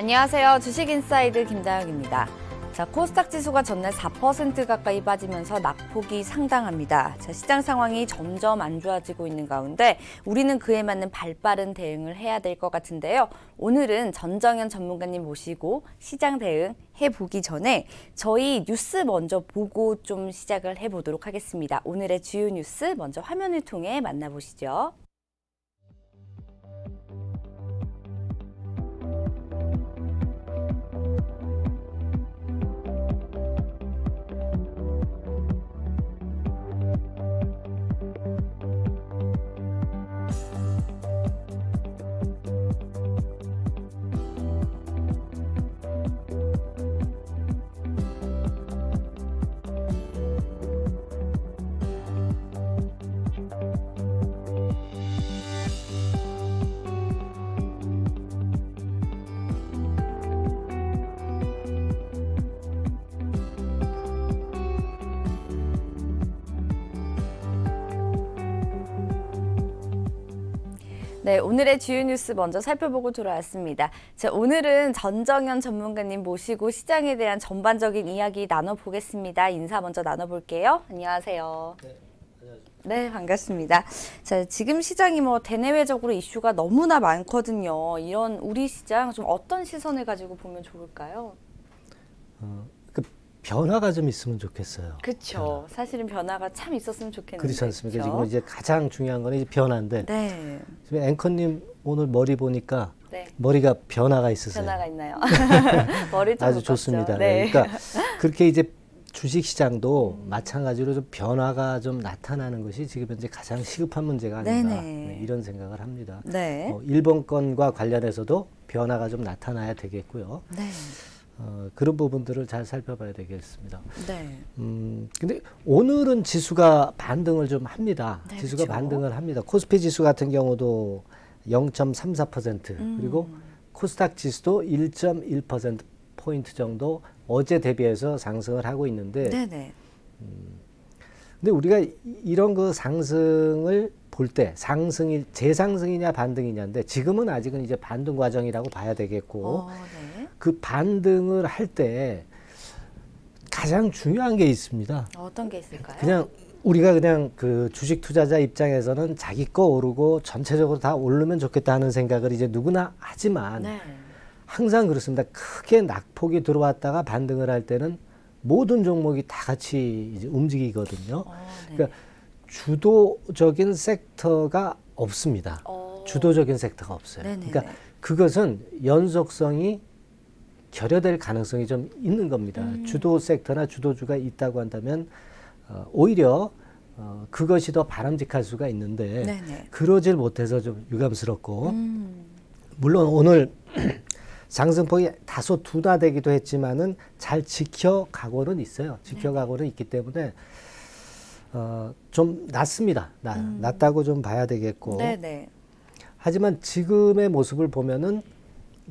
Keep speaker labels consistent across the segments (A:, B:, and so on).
A: 안녕하세요. 주식인사이드 김다영입니다. 자, 코스닥 지수가 전날 4% 가까이 빠지면서 낙폭이 상당합니다. 자, 시장 상황이 점점 안 좋아지고 있는 가운데 우리는 그에 맞는 발빠른 대응을 해야 될 것 같은데요. 오늘은 전정현 전문가님 모시고 시장 대응 해보기 전에 저희 뉴스 먼저 보고 좀 시작을 해보도록 하겠습니다. 오늘의 주요 뉴스 먼저 화면을 통해 만나보시죠. 네, 오늘의 주요 뉴스 먼저 살펴보고 돌아왔습니다. 자, 오늘은 전정현 전문가님 모시고 시장에 대한 전반적인 이야기 나눠보겠습니다. 인사 먼저 나눠볼게요. 안녕하세요.
B: 네, 안녕하십니까.
A: 네, 반갑습니다. 자, 지금 시장이 대내외적으로 이슈가 너무나 많거든요. 이런 우리 시장 좀 어떤 시선을 가지고 보면 좋을까요?
B: 변화가 좀 있으면 좋겠어요.
A: 그렇죠. 사실은 변화가 참 있었으면 좋겠는데.
B: 그렇지 않습니까?
A: 그쵸?
B: 지금 이제 가장 중요한 거는 이제 변화인데.
A: 네.
B: 지금 앵커님 오늘 머리 보니까
A: 네.
B: 머리가 변화가 있으세요.
A: 변화가 있나요? 머리 좀
B: 아주 좋습니다.
A: 네.
B: 그러니까 그렇게 이제 주식 시장도 마찬가지로 좀 변화가 좀 나타나는 것이 지금 현재 가장 시급한 문제가 아닌가, 네, 이런 생각을 합니다.
A: 네.
B: 일본권과 관련해서도 변화가 좀 나타나야 되겠고요.
A: 네.
B: 그런 부분들을 잘 살펴봐야 되겠습니다.
A: 네.
B: 근데 오늘은 지수가 반등을 좀 합니다.
A: 네,
B: 지수가
A: 그렇죠.
B: 반등을 합니다. 코스피 지수 같은 경우도 0.34%, 그리고 코스닥 지수도 1.1%포인트 정도 어제 대비해서 상승을 하고 있는데,
A: 네네.
B: 근데 우리가 이런 그 상승을 볼 때 상승이 재상승이냐 반등이냐인데 지금은 아직은 이제 반등 과정이라고 봐야 되겠고,
A: 네.
B: 그 반등을 할 때 가장 중요한 게 있습니다.
A: 어떤 게 있을까요?
B: 그냥 우리가 그냥 그 주식 투자자 입장에서는 자기 거 오르고 전체적으로 다 오르면 좋겠다 하는 생각을 이제 누구나 하지만,
A: 네.
B: 항상 그렇습니다. 크게 낙폭이 들어왔다가 반등을 할 때는 모든 종목이 다 같이 이제 움직이거든요.
A: 네.
B: 그러니까 주도적인 섹터가 없습니다. 주도적인 섹터가 없어요.
A: 네네네.
B: 그러니까 그것은 연속성이 결여될 가능성이 좀 있는 겁니다. 주도 섹터나 주도주가 있다고 한다면 오히려 그것이 더 바람직할 수가 있는데,
A: 네네.
B: 그러질 못해서 좀 유감스럽고, 물론 오늘 상승폭이 다소 둔화되기도 했지만은 잘 지켜가고는 있어요. 지켜가고는 있기 때문에 좀 낮습니다. 낮다고 좀 봐야 되겠고.
A: 네네.
B: 하지만 지금의 모습을 보면은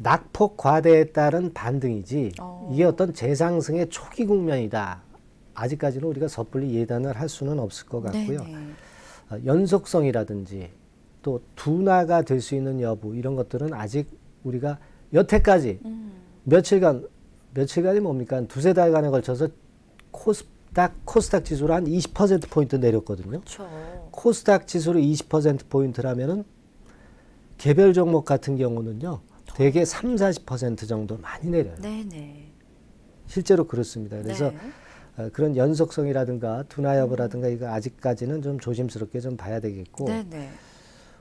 B: 낙폭 과대에 따른 반등이지 이게 어떤 재상승의 초기 국면이다. 아직까지는 우리가 섣불리 예단을 할 수는 없을 것 같고요. 연속성이라든지 또 둔화가 될 수 있는 여부, 이런 것들은 아직 우리가 여태까지 며칠간이 뭡니까? 한 두세 달간에 걸쳐서 코스닥 지수로 한 20%포인트 내렸거든요.
A: 그렇죠.
B: 코스닥 지수로 20%포인트라면은 개별 종목 같은 경우는요, 대개 30~40% 정도 많이 내려요.
A: 네네.
B: 실제로 그렇습니다. 그래서
A: 네.
B: 그런 연속성이라든가 둔화 여부라든가 이거 아직까지는 좀 조심스럽게 좀 봐야 되겠고,
A: 네네.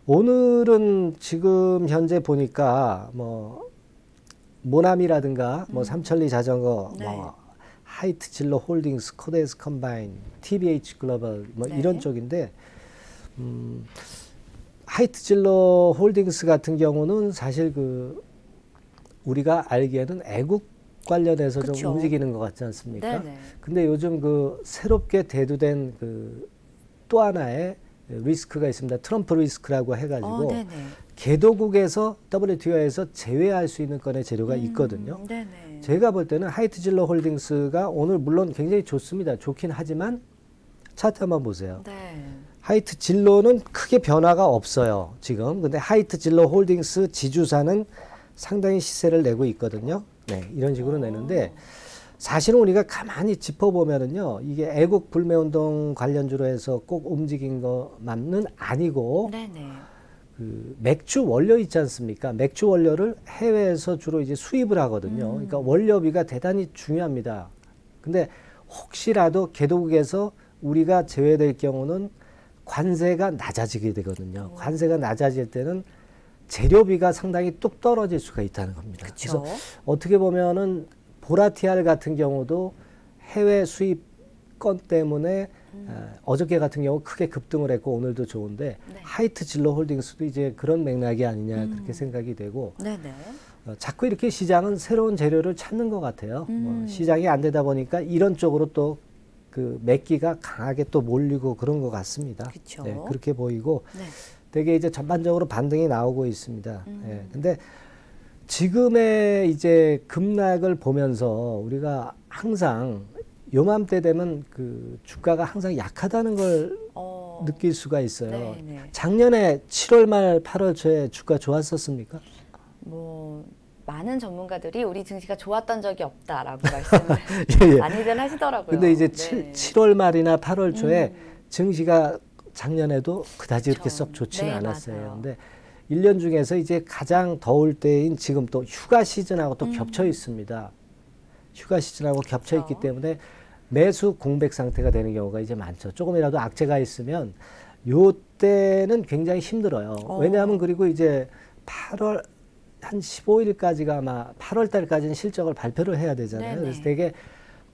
B: 오늘은 지금 현재 보니까 모나미라든가 삼천리 자전거,
A: 네.
B: 하이트진로 홀딩스, 코데스 컴바인, TBH 글로벌
A: 네.
B: 이런 쪽인데, 하이트진로 홀딩스 같은 경우는 사실 우리가 알기에는 애국 관련해서
A: 그쵸.
B: 좀 움직이는 것 같지 않습니까?
A: 네네.
B: 근데 요즘 새롭게 대두된 또 하나의 리스크가 있습니다. 트럼프 리스크라고 해가지고
A: 네네.
B: 개도국에서 WTO에서 제외할 수 있는 건의 재료가 있거든요.
A: 네네.
B: 제가 볼 때는 하이트진로 홀딩스가 오늘 물론 굉장히 좋습니다. 좋긴 하지만 차트 한번 보세요.
A: 네.
B: 하이트진로는 크게 변화가 없어요. 지금. 근데 하이트진로 홀딩스 지주사는 상당히 시세를 내고 있거든요. 네, 이런 식으로 내는데 사실은 우리가 가만히 짚어보면은요, 이게 애국 불매운동 관련주로 해서 꼭 움직인 것만은 아니고,
A: 네네.
B: 그 맥주 원료 있지 않습니까? 맥주 원료를 해외에서 주로 이제 수입을 하거든요. 그러니까 원료비가 대단히 중요합니다. 근데 혹시라도 개도국에서 우리가 제외될 경우는 관세가 낮아지게 되거든요. 관세가 낮아질 때는 재료비가 상당히 뚝 떨어질 수가 있다는 겁니다.
A: 그쵸.
B: 그래서 어떻게 보면은 보라티알 같은 경우도 해외 수입건 때문에 어저께 같은 경우 크게 급등을 했고 오늘도 좋은데
A: 네.
B: 하이트 진로 홀딩스도 이제 그런 맥락이 아니냐 그렇게 생각이 되고
A: 네네.
B: 자꾸 이렇게 시장은 새로운 재료를 찾는 것 같아요. 뭐 시장이 안 되다 보니까 이런 쪽으로 또 그 매기가 강하게 또 몰리고 그런 것 같습니다.
A: 그쵸.
B: 네, 그렇게 보이고
A: 네.
B: 되게 이제 전반적으로 반등이 나오고 있습니다. 예, 근데 지금의 이제 급락을 보면서 우리가 항상 요맘때 되면 그 주가가 항상 약하다는 걸 느낄 수가 있어요.
A: 네네.
B: 작년에 7월 말 8월 초에 주가 좋았었습니까?
A: 뭐 많은 전문가들이 우리 증시가 좋았던 적이 없다라고 말씀을
B: 예, 예.
A: 많이들 하시더라고요.
B: 근데 이제
A: 네.
B: 7월 말이나 8월 초에 증시가 작년에도 그다지 그렇게
A: 그쵸.
B: 썩 좋지는
A: 네,
B: 않았어요.
A: 맞아요.
B: 근데 1년 중에서 이제 가장 더울 때인 지금 또 휴가 시즌하고 또 겹쳐 있습니다. 휴가 시즌하고 겹쳐 있기 때문에 매수 공백 상태가 되는 경우가 이제 많죠. 조금이라도 악재가 있으면 요 때는 굉장히 힘들어요. 왜냐하면 그리고 이제 8월 한 15일까지가 아마 8월 달까지는 실적을 발표를 해야 되잖아요.
A: 네네.
B: 그래서 되게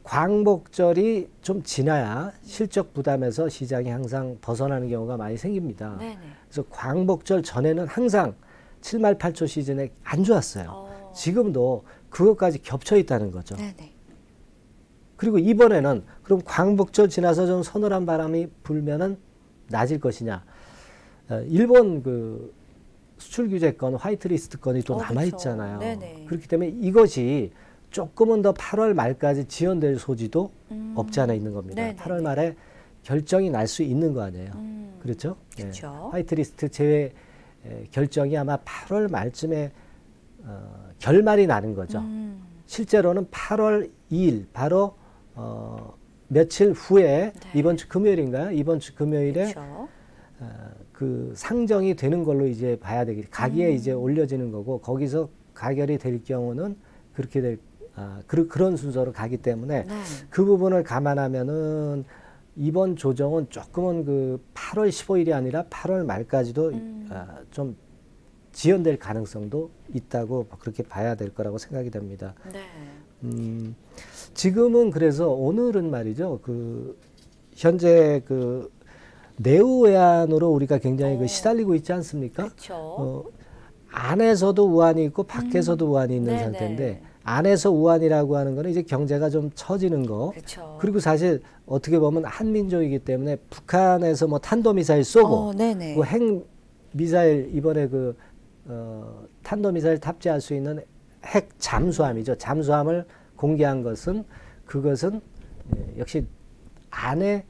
B: 광복절이 좀 지나야 실적 부담에서 시장이 항상 벗어나는 경우가 많이 생깁니다.
A: 네네.
B: 그래서 광복절 전에는 항상 7말 8초 시즌에 안 좋았어요. 지금도 그것까지 겹쳐 있다는 거죠.
A: 네네.
B: 그리고 이번에는 그럼 광복절 지나서 좀 서늘한 바람이 불면은 낮을 것이냐. 일본 그 수출 규제권, 화이트리스트권이 또 남아 있잖아요.
A: 네네.
B: 그렇기 때문에 이것이 조금은 더 8월 말까지 지연될 소지도 없지 않아 있는 겁니다.
A: 네네네.
B: 8월 말에 결정이 날 수 있는 거 아니에요. 그렇죠?
A: 그쵸.
B: 화이트리스트 제외 결정이 아마 8월 말쯤에 결말이 나는 거죠. 실제로는 8월 2일 바로 며칠 후에 이번 주 금요일인가요? 이번 주 금요일에
A: 그쵸.
B: 그 상정이 되는 걸로 이제 봐야 되겠. 가기에 이제 올려지는 거고 거기서 가결이 될 경우는 그렇게 될 그런 순서로 가기 때문에
A: 네.
B: 그 부분을 감안하면은 이번 조정은 조금은 그 8월 15일이 아니라 8월 말까지도 좀 지연될 가능성도 있다고 그렇게 봐야 될 거라고 생각이 됩니다.
A: 네.
B: 지금은 그래서 오늘은 말이죠. 그 현재 그 내후 외환으로 우리가 굉장히 그 시달리고 있지 않습니까?
A: 그쵸.
B: 안에서도 우환이 있고 밖에서도 우환이 있는
A: 네네.
B: 상태인데 안에서 우환이라고 하는 거는 이제 경제가 좀 처지는 거.
A: 그쵸.
B: 그리고 사실 어떻게 보면 한민족이기 때문에 북한에서 뭐 탄도미사일 쏘고
A: 네네.
B: 그 핵 미사일 이번에 그 탄도미사일 탑재할 수 있는 핵 잠수함이죠. 잠수함을 공개한 것은 그것은 역시 안에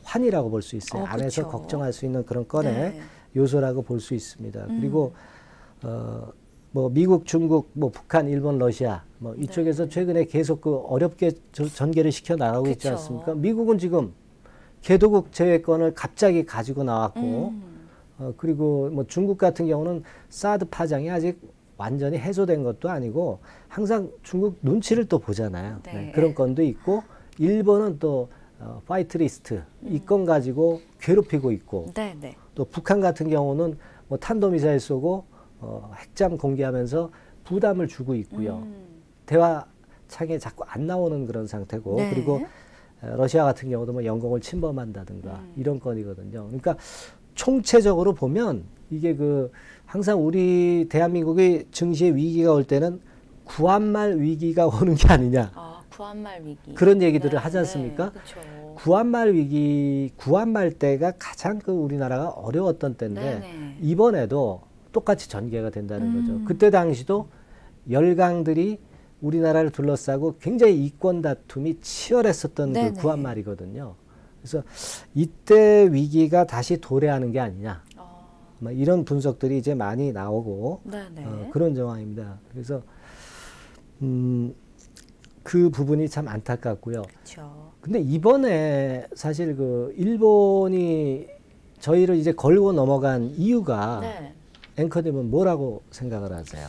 B: 환이라고 볼 수 있어요. 안에서
A: 그쵸.
B: 걱정할 수 있는 그런 건의
A: 네.
B: 요소라고 볼 수 있습니다. 그리고 뭐 미국, 중국, 뭐 북한, 일본, 러시아 뭐 이쪽에서 최근에 계속 그 어렵게 전개를 시켜 나가고 있지
A: 그쵸.
B: 않습니까? 미국은 지금 개도국 제외권을 갑자기 가지고 나왔고 그리고 뭐 중국 같은 경우는 사드 파장이 아직 완전히 해소된 것도 아니고 항상 중국 눈치를 또 보잖아요.
A: 네.
B: 네, 그런 건도 있고 일본은 또 화이트리스트 이 건 가지고 괴롭히고 있고
A: 네네.
B: 또 북한 같은 경우는 뭐 탄도미사일 쏘고 핵잠 공개하면서 부담을 주고 있고요. 대화 창에 자꾸 안 나오는 그런 상태고
A: 네.
B: 그리고 러시아 같은 경우도 뭐 영공을 침범한다든가 이런 건이거든요. 그러니까 총체적으로 보면 이게 그 항상 우리 대한민국의 증시의 위기가 올 때는 구한말 위기가 오는 게 아니냐.
A: 구한말 위기.
B: 그런 얘기들을
A: 네,
B: 하지 않습니까?
A: 네, 그쵸.
B: 구한말 위기, 구한말 때가 가장 그 우리나라가 어려웠던 때인데
A: 네네.
B: 이번에도 똑같이 전개가 된다는 거죠. 그때 당시도 열강들이 우리나라를 둘러싸고 굉장히 이권 다툼이 치열했었던
A: 네네.
B: 그 구한말이거든요. 그래서 이때 위기가 다시 도래하는 게 아니냐. 뭐 이런 분석들이 이제 많이 나오고
A: 네네.
B: 그런 정황입니다. 그래서 그 부분이 참 안타깝고요.
A: 그렇죠.
B: 근데 이번에 사실 그 일본이 저희를 이제 걸고 넘어간 이유가
A: 네.
B: 앵커님은 뭐라고 생각을 하세요?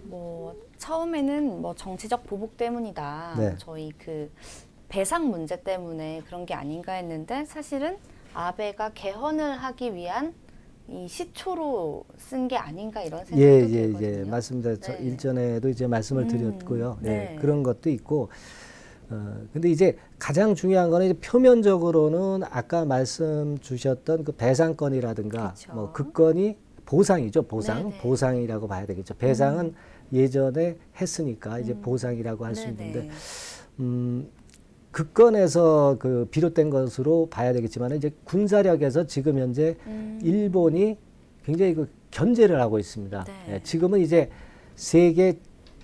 A: 뭐 처음에는 뭐 정치적 보복 때문이다.
B: 네.
A: 저희 그 배상 문제 때문에 그런 게 아닌가 했는데 사실은 아베가 개헌을 하기 위한 이 시초로 쓴 게 아닌가 이런 생각도 들거든요.
B: 맞습니다. 저
A: 네.
B: 일전에도 이제 말씀을 드렸고요.
A: 네.
B: 예, 그런 것도 있고. 근데 이제 가장 중요한 거는 이제 표면적으로는 아까 말씀 주셨던 그 배상권이라든가
A: 그쵸.
B: 뭐 그 건이 보상이죠. 보상.
A: 네네.
B: 보상이라고 봐야 되겠죠. 배상은 예전에 했으니까 이제 보상이라고 할 수
A: 네네.
B: 있는데 그 건에서 그 비롯된 것으로 봐야 되겠지만 이제 군사력에서 지금 현재 일본이 굉장히 그 견제를 하고 있습니다.
A: 네.
B: 예, 지금은 이제 세계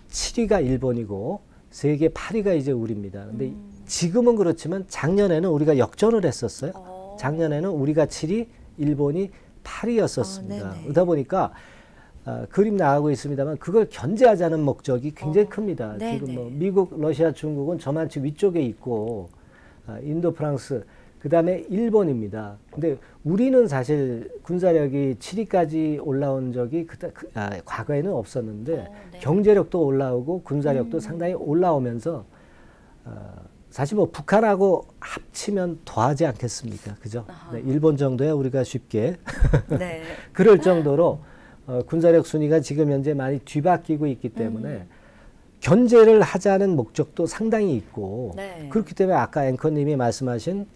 B: 7위가 일본이고 세계 8위가 이제 우리입니다. 근데 지금은 그렇지만 작년에는 우리가 역전을 했었어요. 작년에는 우리가 7위, 일본이 8위였었습니다.
A: 네네.
B: 그러다 보니까 그림 나가고 있습니다만 그걸 견제하자는 목적이 굉장히 큽니다.
A: 네네.
B: 지금 뭐 미국, 러시아, 중국은 저만치 위쪽에 있고 인도, 프랑스, 그 다음에 일본입니다. 근데 우리는 사실 군사력이 7위까지 올라온 적이 과거에는 없었는데
A: 네.
B: 경제력도 올라오고 군사력도 상당히 올라오면서 사실 뭐 북한하고 합치면 더하지 않겠습니까? 그죠? 네, 일본 정도야 우리가 쉽게
A: 네.
B: 그럴 정도로 군사력 순위가 지금 현재 많이 뒤바뀌고 있기 때문에 견제를 하자는 목적도 상당히 있고
A: 네.
B: 그렇기 때문에 아까 앵커님이 말씀하신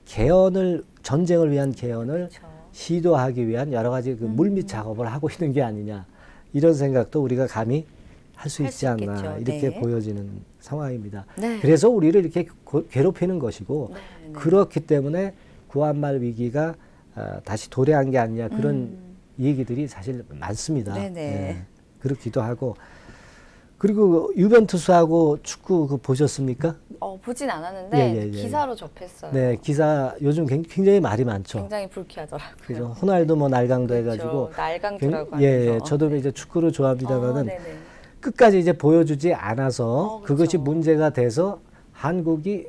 B: 개헌을 전쟁을 위한 개헌을
A: 그렇죠.
B: 시도하기 위한 여러 가지 그 물밑 작업을 하고 있는 게 아니냐 이런 생각도 우리가 감히 할 수
A: 할
B: 있지
A: 수
B: 않나
A: 있겠죠.
B: 이렇게
A: 네.
B: 보여지는 상황입니다.
A: 네.
B: 그래서 우리를 이렇게 괴롭히는 것이고
A: 네, 네.
B: 그렇기 때문에 구한말 위기가 다시 도래한 게 아니냐 그런 얘기들이 사실 많습니다.
A: 네네.
B: 예, 그렇기도 하고 그리고 유벤투스하고 축구 그 보셨습니까?
A: 보진 않았는데
B: 예.
A: 기사로 접했어요.
B: 네, 기사 요즘 굉장히 말이 많죠.
A: 굉장히 불쾌하더라고요.
B: 그죠. 호날두 뭐 날강도 해가지고
A: 그렇죠. 날강주라고
B: 예,
A: 하면서.
B: 저도 이제 축구를 좋아합니다만은
A: 네네.
B: 끝까지 이제 보여주지 않아서
A: 그렇죠.
B: 그것이 문제가 돼서 한국이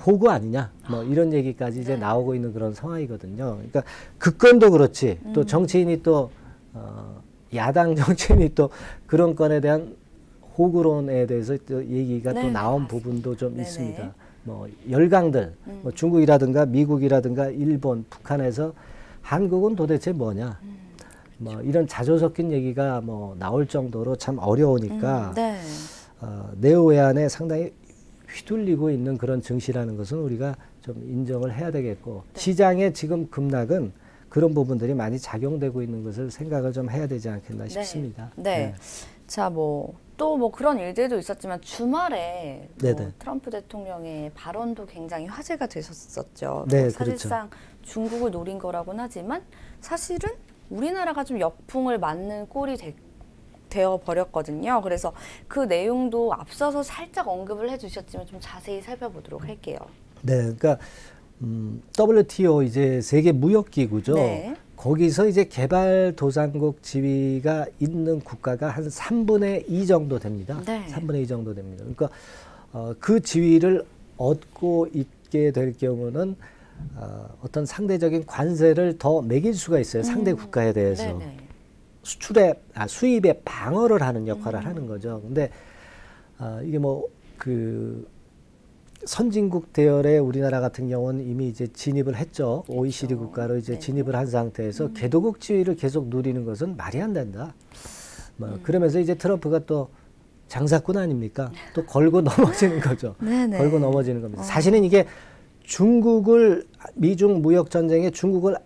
B: 호구 아니냐 뭐 이런 얘기까지 이제 나오고 있는 그런 상황이거든요. 그러니까 극권도 그렇지 또 정치인이 또 야당 정치인이 또 그런 건에 대한 호구론에 대해서 또 얘기가 또
A: 네,
B: 나온
A: 맞습니다.
B: 부분도 좀
A: 네네.
B: 있습니다. 뭐 열강들 뭐 중국이라든가 미국이라든가 일본, 북한에서 한국은 도대체 뭐냐 뭐 이런 자조 섞인 얘기가 뭐 나올 정도로 참 어려우니까
A: 네.
B: 내외안에 상당히 휘둘리고 있는 그런 증시라는 것은 우리가 좀 인정을 해야 되겠고 시장의 지금 급락은 그런 부분들이 많이 작용되고 있는 것을 생각을 좀 해야 되지 않겠나 싶습니다.
A: 네. 자, 또 그런 일들도 있었지만 주말에
B: 네네.
A: 트럼프 대통령의 발언도 굉장히 화제가 됐었죠.
B: 네,
A: 사실상 중국을 노린 거라고는 하지만 사실은 우리나라가 좀 역풍을 맞는 꼴이 되어 버렸거든요. 그래서 그 내용도 앞서서 살짝 언급을 해주셨지만 좀 자세히 살펴보도록 할게요.
B: 네, 그러니까 WTO 이제 세계 무역 기구죠.
A: 네.
B: 거기서 이제 개발도상국 지위가 있는 국가가 한 3분의 2 정도 됩니다.
A: 네.
B: 3분의 2 정도 됩니다. 그러니까 그 지위를 얻고 있게 될 경우는 어떤 상대적인 관세를 더 매길 수가 있어요. 상대 국가에 대해서.
A: 네네.
B: 수입의 방어를 하는 역할을 하는 거죠. 근데 이게 선진국 대열의 우리나라 같은 경우는 이미 이제 진입을 했죠. OECD 국가로 이제 진입을 한 상태에서 개도국 지위를 계속 누리는 것은 말이 안 된다. 그러면서 이제 트럼프가 또 장사꾼 아닙니까? 또 걸고 넘어지는 거죠.
A: 네네.
B: 걸고 넘어지는 겁니다. 사실은 이게 미중 무역 전쟁에 중국을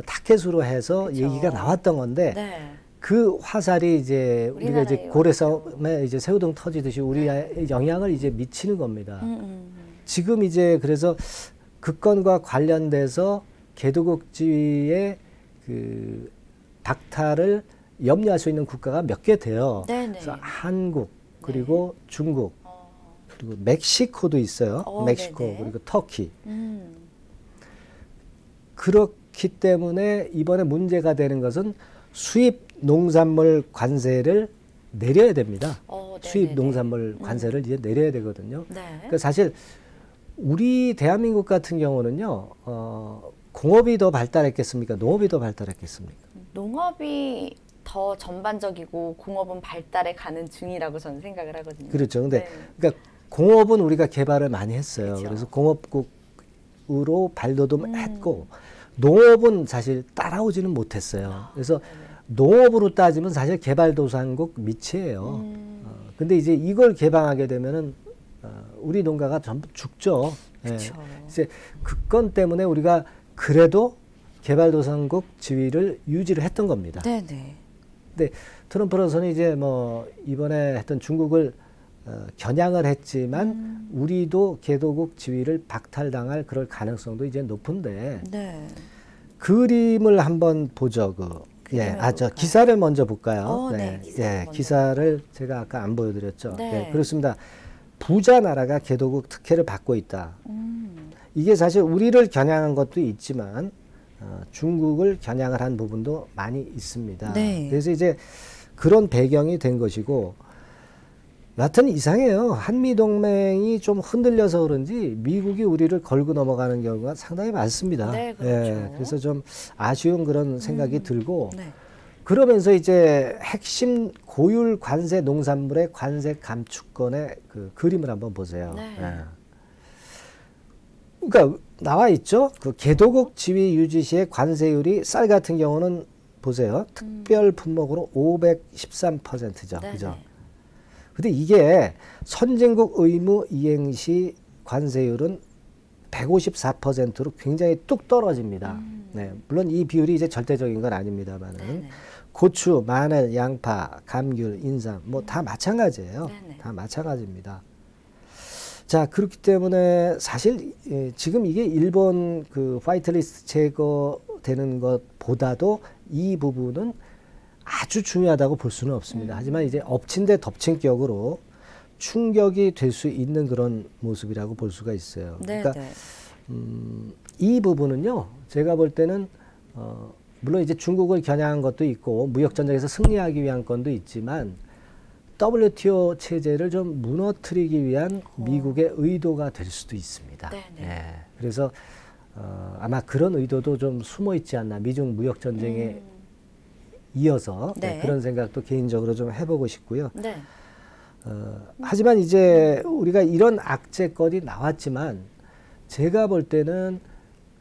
B: 타켓으로 해서
A: 그쵸.
B: 얘기가 나왔던 건데
A: 네.
B: 그 화살이 이제 우리가 이제
A: 우리나라에
B: 고래 싸움에 이제 새우등 터지듯이 우리의 영향을 이제 미치는 겁니다. 지금 이제 그래서 그 건과 관련돼서 개도국 지위의 그 박탈을 염려할 수 있는 국가가 몇 개 돼요.
A: 네네.
B: 그래서 한국 그리고 중국 그리고 멕시코도 있어요. 멕시코
A: 네네.
B: 그리고 터키.
A: 음.
B: 그렇게 그렇기 때문에 이번에 문제가 되는 것은 수입 농산물 관세를 내려야 됩니다. 수입 농산물 관세를 이제 내려야 되거든요.
A: 네.
B: 그러니까 사실 우리 대한민국 같은 경우는요, 공업이 더 발달했겠습니까? 농업이 더 발달했겠습니까?
A: 농업이 더 전반적이고 공업은 발달해 가는 중이라고 저는 생각을 하거든요.
B: 그렇죠. 근데
A: 네.
B: 그러니까 공업은 우리가 개발을 많이 했어요.
A: 그렇죠.
B: 그래서 공업국으로 발돋움했고 농업은 사실 따라오지는 못했어요. 그래서 농업으로 따지면 사실 개발도상국 밑이에요. 근데 이제 이걸 개방하게 되면은 우리 농가가 전부 죽죠.
A: 그렇죠.
B: 예. 이제 그건 때문에 우리가 그래도 개발도상국 지위를 유지를 했던 겁니다.
A: 네네.
B: 근데 트럼프로서는 이제 뭐 이번에 했던 중국을 겨냥을 했지만 우리도 개도국 지위를 박탈당할 그럴 가능성도 이제 높은데
A: 네.
B: 그림을 한번 보죠. 저 기사를 먼저 볼까요?
A: 네.
B: 기사를 제가 아까 안 보여드렸죠.
A: 네.
B: 네, 그렇습니다. 부자 나라가 개도국 특혜를 받고 있다. 이게 사실 우리를 겨냥한 것도 있지만 중국을 겨냥을 한 부분도 많이 있습니다.
A: 네.
B: 그래서 이제 그런 배경이 된 것이고 여하튼 이상해요. 한미동맹이 좀 흔들려서 그런지 미국이 우리를 걸고 넘어가는 경우가 상당히 많습니다.
A: 네, 그렇죠.
B: 예, 그래서 좀 아쉬운 그런 생각이 들고
A: 네.
B: 그러면서 이제 핵심 고율 관세 농산물의 관세 감축권의 그 그림을 한번 보세요.
A: 네.
B: 예. 그러니까 나와 있죠. 그 개도국 지위 유지 시의 관세율이 쌀 같은 경우는 보세요. 특별 품목으로 513%죠.
A: 네,
B: 그죠?
A: 네.
B: 근데 이게 선진국 의무 이행 시 관세율은 154%로 굉장히 뚝 떨어집니다. 네, 물론 이 비율이 이제 절대적인 건 아닙니다만은
A: 네네.
B: 고추, 마늘, 양파, 감귤, 인삼 뭐 다 마찬가지예요.
A: 네네.
B: 다 마찬가지입니다. 자, 그렇기 때문에 사실 지금 이게 일본 그 화이트리스트 제거되는 것보다도 이 부분은 아주 중요하다고 볼 수는 없습니다. 하지만 이제 엎친 데 덮친 격으로 충격이 될 수 있는 그런 모습이라고 볼 수가 있어요.
A: 네,
B: 그러니까
A: 네.
B: 이 부분은요, 제가 볼 때는 물론 이제 중국을 겨냥한 것도 있고 무역 전쟁에서 승리하기 위한 건도 있지만 WTO 체제를 좀 무너뜨리기 위한 미국의 의도가 될 수도 있습니다.
A: 네, 네.
B: 예, 그래서 아마 그런 의도도 좀 숨어 있지 않나 미중 무역 전쟁에 이어서
A: 네.
B: 그런 생각도 개인적으로 좀 해보고 싶고요.
A: 네.
B: 하지만 이제 우리가 이런 악재건이 나왔지만 제가 볼 때는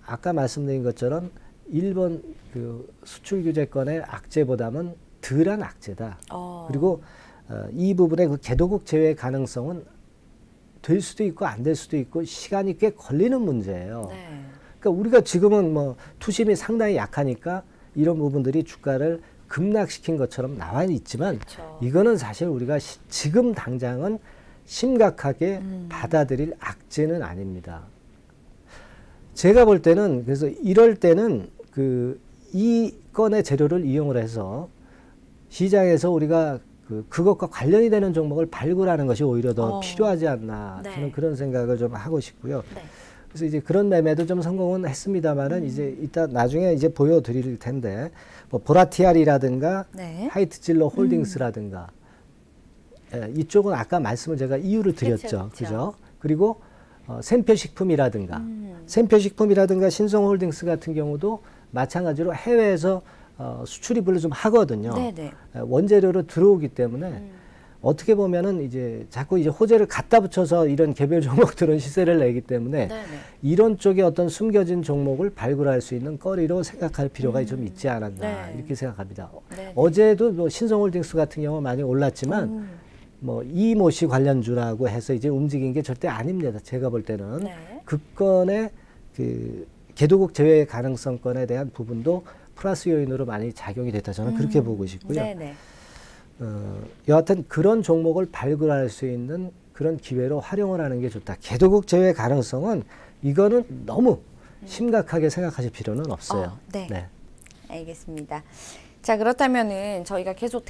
B: 아까 말씀드린 것처럼 일본 그 수출 규제권의 악재보다는 덜한 악재다. 그리고 이 부분의 그 개도국 제외 가능성은 될 수도 있고 안 될 수도 있고 시간이 꽤 걸리는 문제예요.
A: 네.
B: 그러니까 우리가 지금은 뭐 투심이 상당히 약하니까 이런 부분들이 주가를 급락시킨 것처럼 나와 있지만
A: 그렇죠.
B: 이거는 사실 우리가 지금 당장은 심각하게 받아들일 악재는 아닙니다. 제가 볼 때는 그래서 이럴 때는 이 건의 재료를 이용을 해서 시장에서 우리가 그것과 관련이 되는 종목을 발굴하는 것이 오히려 더 필요하지 않나
A: 네.
B: 저는 그런 생각을 좀 하고 싶고요.
A: 네.
B: 그래서 이제 그런 매매도 좀 성공은 했습니다만은 이제 이따 나중에 이제 보여드릴 텐데 뭐 보라티알이라든가
A: 네.
B: 하이트질러 홀딩스라든가 이쪽은 아까 말씀을 제가 이유를 드렸죠.
A: 그쵸.
B: 그죠? 그리고 샘표식품이라든가 샘표식품이라든가 신성홀딩스 같은 경우도 마찬가지로 해외에서 수출이 별로 좀 하거든요.
A: 네네.
B: 원재료로 들어오기 때문에 어떻게 보면은 이제 자꾸 이제 호재를 갖다 붙여서 이런 개별 종목들은 시세를 내기 때문에
A: 네네.
B: 이런 쪽에 어떤 숨겨진 종목을 발굴할 수 있는 거리로 생각할 필요가 좀 있지 않았나
A: 네.
B: 이렇게 생각합니다.
A: 네네.
B: 어제도 뭐 신성홀딩스 같은 경우 많이 올랐지만 뭐 이모씨 관련주라고 해서 이제 움직인 게 절대 아닙니다. 제가 볼 때는
A: 네.
B: 그 건의 그 개도국 제외 가능성권에 대한 부분도 플러스 요인으로 많이 작용이 됐다. 저는 그렇게 보고 싶고요.
A: 네네.
B: 여하튼 그런 종목을 발굴할 수 있는 그런 기회로 활용을 하는 게 좋다. 개도국 제외 가능성은 이거는 너무 심각하게 생각하실 필요는 없어요.
A: 네.
B: 네.
A: 알겠습니다. 자, 그렇다면은 저희가 계속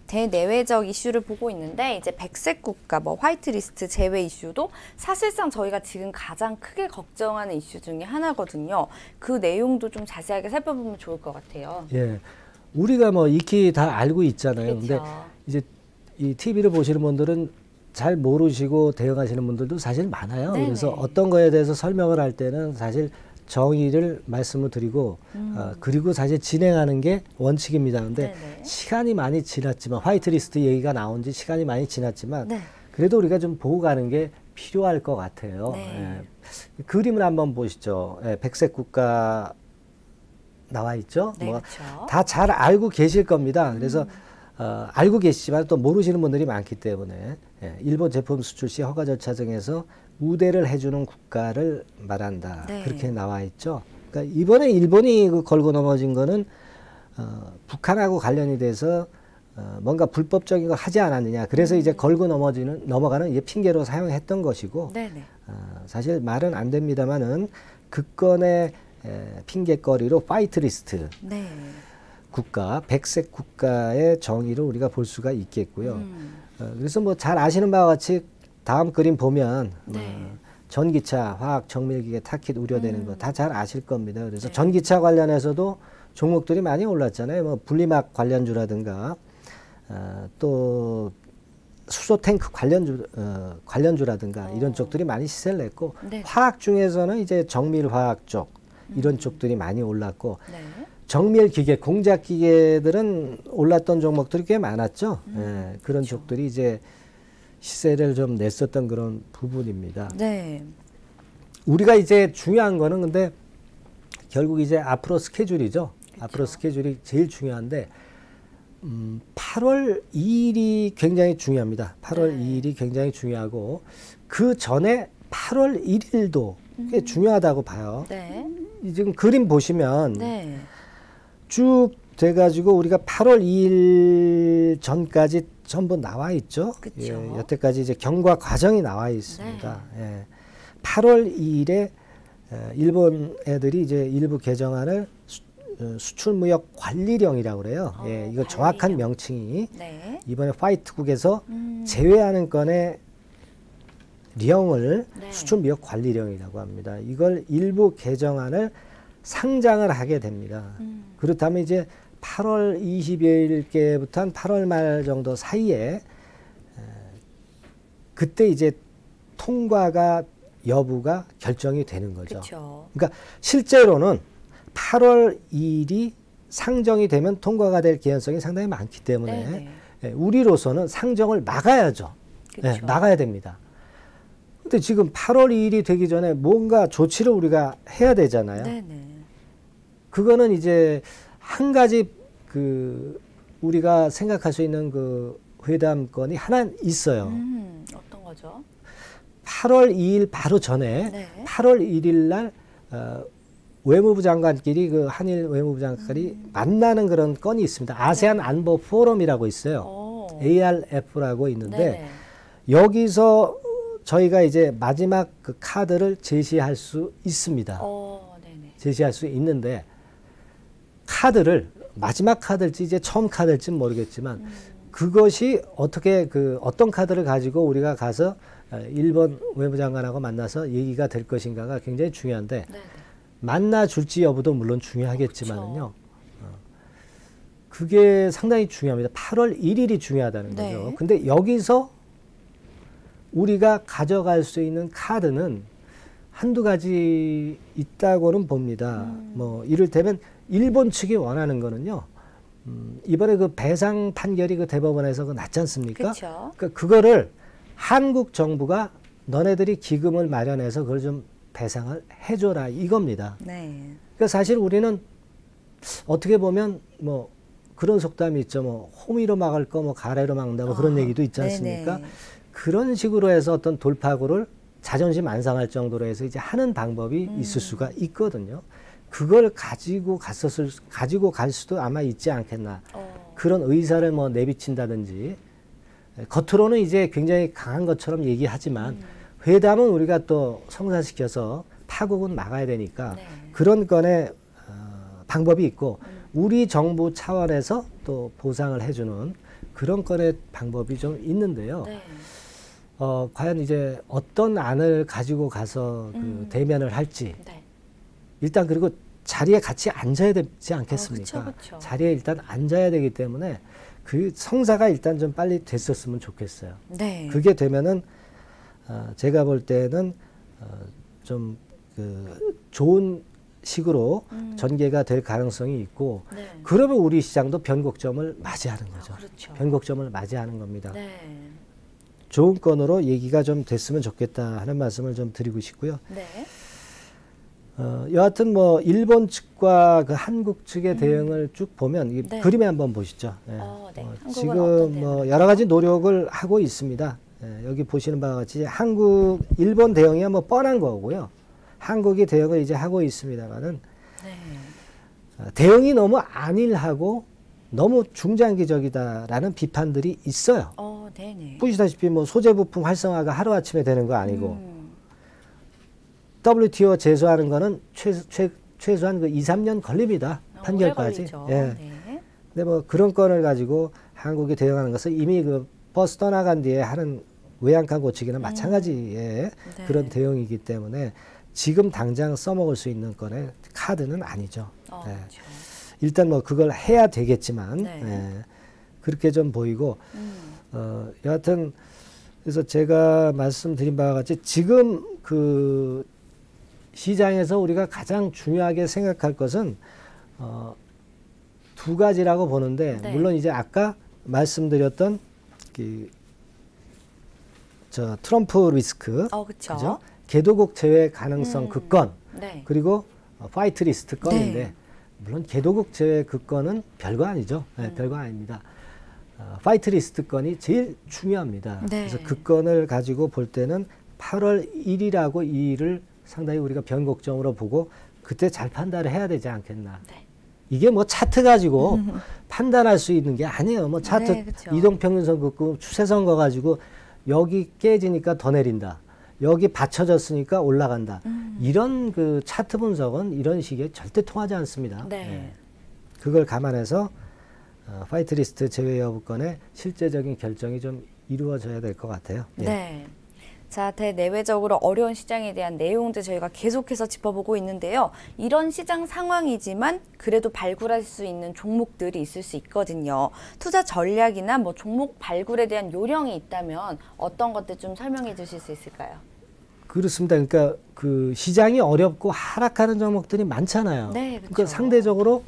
A: 대내외적 이슈를 보고 있는데 이제 백색 국가, 뭐 화이트리스트 제외 이슈도 사실상 저희가 지금 가장 크게 걱정하는 이슈 중에 하나거든요. 그 내용도 좀 자세하게 살펴보면 좋을 것 같아요.
B: 예, 우리가 뭐 익히 다 알고 있잖아요.
A: 그렇죠.
B: 근데 이제 이 TV를 보시는 분들은 잘 모르시고 대응하시는 분들도 사실 많아요.
A: 네네.
B: 그래서 어떤 거에 대해서 설명을 할 때는 사실 정의를 말씀을 드리고 그리고 사실 진행하는 게 원칙입니다. 근데
A: 네네.
B: 시간이 많이 지났지만 화이트리스트 얘기가 나온 지 시간이 많이 지났지만
A: 네.
B: 그래도 우리가 좀 보고 가는 게 필요할 것 같아요.
A: 네.
B: 예. 그림을 한번 보시죠. 예, 백색 국가 나와 있죠.
A: 네,
B: 뭐
A: 그렇죠.
B: 다 잘 알고 계실 겁니다. 그래서 알고 계시지만 또 모르시는 분들이 많기 때문에 일본 제품 수출 시 허가 절차 등에서 우대를 해주는 국가를 말한다.
A: 네.
B: 그렇게 나와 있죠. 그러니까 이번에 일본이 그 걸고 넘어진 거는 북한하고 관련이 돼서 뭔가 불법적인 걸 하지 않았느냐. 그래서 이제 걸고 넘어가는 이제 핑계로 사용했던 것이고
A: 네네.
B: 사실 말은 안 됩니다만은 그 건의 핑계거리로 화이트리스트
A: 네.
B: 국가, 백색 국가의 정의를 우리가 볼 수가 있겠고요. 그래서 뭐 잘 아시는 바와 같이 다음 그림 보면
A: 네.
B: 전기차, 화학, 정밀기계, 타킷 우려되는 거 다 잘 아실 겁니다. 그래서
A: 네.
B: 전기차 관련해서도 종목들이 많이 올랐잖아요. 뭐 분리막 관련주라든가 또 수소 탱크 관련주라든가 이런 쪽들이 많이 시세를 냈고
A: 네.
B: 화학 중에서는 이제 정밀화학 쪽 이런 쪽들이 많이 올랐고
A: 네.
B: 정밀기계, 공작기계들은 올랐던 종목들이 꽤 많았죠. 예, 그런
A: 그렇죠.
B: 쪽들이 이제 시세를 좀 냈었던 그런 부분입니다.
A: 네.
B: 우리가 이제 중요한 거는 근데 결국 이제 앞으로 스케줄이죠. 앞으로 스케줄이 제일 중요한데 8월 2일이 굉장히 중요합니다. 8월
A: 네.
B: 2일이 굉장히 중요하고 그 전에 8월 1일도 꽤 중요하다고 봐요.
A: 네.
B: 이 지금 그림 보시면
A: 네.
B: 쭉 돼가지고 우리가 8월 2일 전까지 전부 나와 있죠.
A: 그쵸.
B: 예, 여태까지 이제 경과 과정이 나와 있습니다. 예. 8월 2일에 일본 애들이 이제 일부 개정안을 수출무역 관리령이라고 그래요. 예, 이거 정확한
A: 관리령.
B: 명칭이
A: 네.
B: 이번에 화이트국에서 제외하는 건의 령을
A: 네.
B: 수출무역 관리령이라고 합니다. 이걸 일부 개정안을 상장을 하게 됩니다. 그렇다면 이제 8월 20일께부터 한 8월 말 정도 사이에 그때 이제 통과가 여부가 결정이 되는 거죠.
A: 그렇죠.
B: 그러니까 실제로는 8월 2일이 상정이 되면 통과가 될 개연성이 상당히 많기 때문에
A: 네네.
B: 예, 우리로서는 상정을 막아야죠. 예,
A: 그렇죠.
B: 막아야 됩니다. 근데 지금 8월 2일이 되기 전에 뭔가 조치를 우리가 해야 되잖아요.
A: 네네.
B: 그거는 이제 한 가지 그 우리가 생각할 수 있는 그 회담권이 하나 있어요.
A: 어떤 거죠?
B: 8월 2일 바로 전에
A: 네.
B: 8월 1일 날 외무부 장관끼리 그 한일 외무부 장관끼리 만나는 그런 건이 있습니다. 아세안 안보 포럼이라고 있어요.
A: 오.
B: ARF라고 있는데
A: 네네.
B: 여기서 저희가 이제 마지막 그 카드를 제시할 수 있습니다.
A: 네네.
B: 제시할 수 있는데 카드를 마지막 카드일지 이제 처음 카드일지 모르겠지만 그것이 어떻게 그 어떤 카드를 가지고 우리가 가서 일본 외무장관하고 만나서 얘기가 될 것인가가 굉장히 중요한데
A: 네네.
B: 만나 줄지 여부도 물론 중요하겠지만은요. 그게 상당히 중요합니다. 8월 1일이 중요하다는
A: 네.
B: 거죠. 근데 여기서 우리가 가져갈 수 있는 카드는 한두 가지 있다고는 봅니다. 뭐 이를테면 일본 측이 원하는 거는요. 이번에 그 배상 판결이 그 대법원에서 그 났지 않습니까?
A: 그렇죠.
B: 그러니까 그거를 한국 정부가 너네들이 기금을 마련해서 그걸 좀 배상을 해줘라 이겁니다.
A: 네.
B: 그러니까 사실 우리는 어떻게 보면 뭐 그런 속담이 있죠. 뭐 호미로 막을 거 뭐 가래로 막는다 뭐 그런 얘기도 있지 않습니까?
A: 네네.
B: 그런 식으로 해서 어떤 돌파구를 자존심 안 상할 정도로 해서 이제 하는 방법이 있을 수가 있거든요. 그걸 가지고 갈 수도 아마 있지 않겠나. 그런 의사를 뭐 내비친다든지 겉으로는 이제 굉장히 강한 것처럼 얘기하지만 회담은 우리가 또 성사시켜서 파국은 막아야 되니까
A: 네.
B: 그런 건의 방법이 있고 우리 정부 차원에서 또 보상을 해주는 그런 건의 방법이 좀 있는데요.
A: 네.
B: 과연 이제 어떤 안을 가지고 가서 그 대면을 할지
A: 네.
B: 일단 그리고 자리에 같이 앉아야 되지 않겠습니까?
A: 그쵸.
B: 자리에 일단 앉아야 되기 때문에 그 성사가 일단 좀 빨리 됐었으면 좋겠어요.
A: 네.
B: 그게 되면은 제가 볼 때는 좀 그 좋은 식으로 전개가 될 가능성이 있고
A: 네.
B: 그러면 우리 시장도 변곡점을 맞이하는 거죠.
A: 그렇죠.
B: 변곡점을 맞이하는 겁니다.
A: 네.
B: 좋은 건으로 얘기가 좀 됐으면 좋겠다 하는 말씀을 좀 드리고 싶고요.
A: 네.
B: 여하튼 뭐 일본 측과 그 한국 측의 대응을 쭉 보면 이
A: 네.
B: 그림에 한번 보시죠. 예.
A: 네. 한국은 어떤
B: 지금 뭐 여러 가지 노력을 하고 있습니다. 예, 여기 보시는 바와 같이 일본 대응이야 뭐 뻔한 거고요. 한국이 대응을 이제 하고 있습니다만은
A: 네.
B: 대응이 너무 안일하고 너무 중장기적이다라는 비판들이 있어요.
A: 네네.
B: 보시다시피 뭐 소재 부품 활성화가 하루 아침에 되는 거 아니고 WTO 제소하는 거는 최소한 그 2, 3년 걸립니다. 판결까지.
A: 오래
B: 예.
A: 네.
B: 근데 뭐 그런 건을 가지고 한국이 대응하는 것은 이미 그 버스 떠나간 뒤에 하는 외양간 고치기나 마찬가지의
A: 네.
B: 그런 대응이기 때문에 지금 당장 써먹을 수 있는 건의 카드는 아니죠. 예.
A: 그렇죠.
B: 일단 뭐 그걸 해야 되겠지만
A: 네.
B: 예. 그렇게 좀 보이고 여하튼 그래서 제가 말씀드린 바와 같이 지금 그 시장에서 우리가 가장 중요하게 생각할 것은 두 가지라고 보는데
A: 네.
B: 물론 이제 아까 말씀드렸던 트럼프 리스크,
A: 그쵸.
B: 그죠? 개도국 제외 가능성 그 건,
A: 네.
B: 그리고 파이트 리스트 건인데
A: 네.
B: 물론 개도국 제외 그 건은 별거 아니죠. 네, 별거 아닙니다. 파이트 리스트 건이 제일 중요합니다.
A: 네.
B: 그래서 그 건을 가지고 볼 때는 8월 1일하고 2일을 상당히 우리가 변곡점으로 보고 그때 잘 판단을 해야 되지 않겠나.
A: 네.
B: 이게 뭐 차트 가지고 판단할 수 있는 게 아니에요. 뭐 차트
A: 네, 그쵸.
B: 이동평균선 긋고 추세선 거 가지고 여기 깨지니까 더 내린다. 여기 받쳐졌으니까 올라간다. 이런 그 차트 분석은 이런 식의 절대 통하지 않습니다.
A: 네.
B: 예. 그걸 감안해서 파이트 리스트 제외 여부건의 실제적인 결정이 좀 이루어져야 될 것 같아요. 예.
A: 네. 자, 대내외적으로 어려운 시장에 대한 내용들 저희가 계속해서 짚어보고 있는데요. 이런 시장 상황이지만 그래도 발굴할 수 있는 종목들이 있을 수 있거든요. 투자 전략이나 뭐 종목 발굴에 대한 요령이 있다면 어떤 것들 좀 설명해 주실 수 있을까요?
B: 그렇습니다. 그러니까 그 시장이 어렵고 하락하는 종목들이 많잖아요.
A: 네, 그렇죠.
B: 그러니까 상대적으로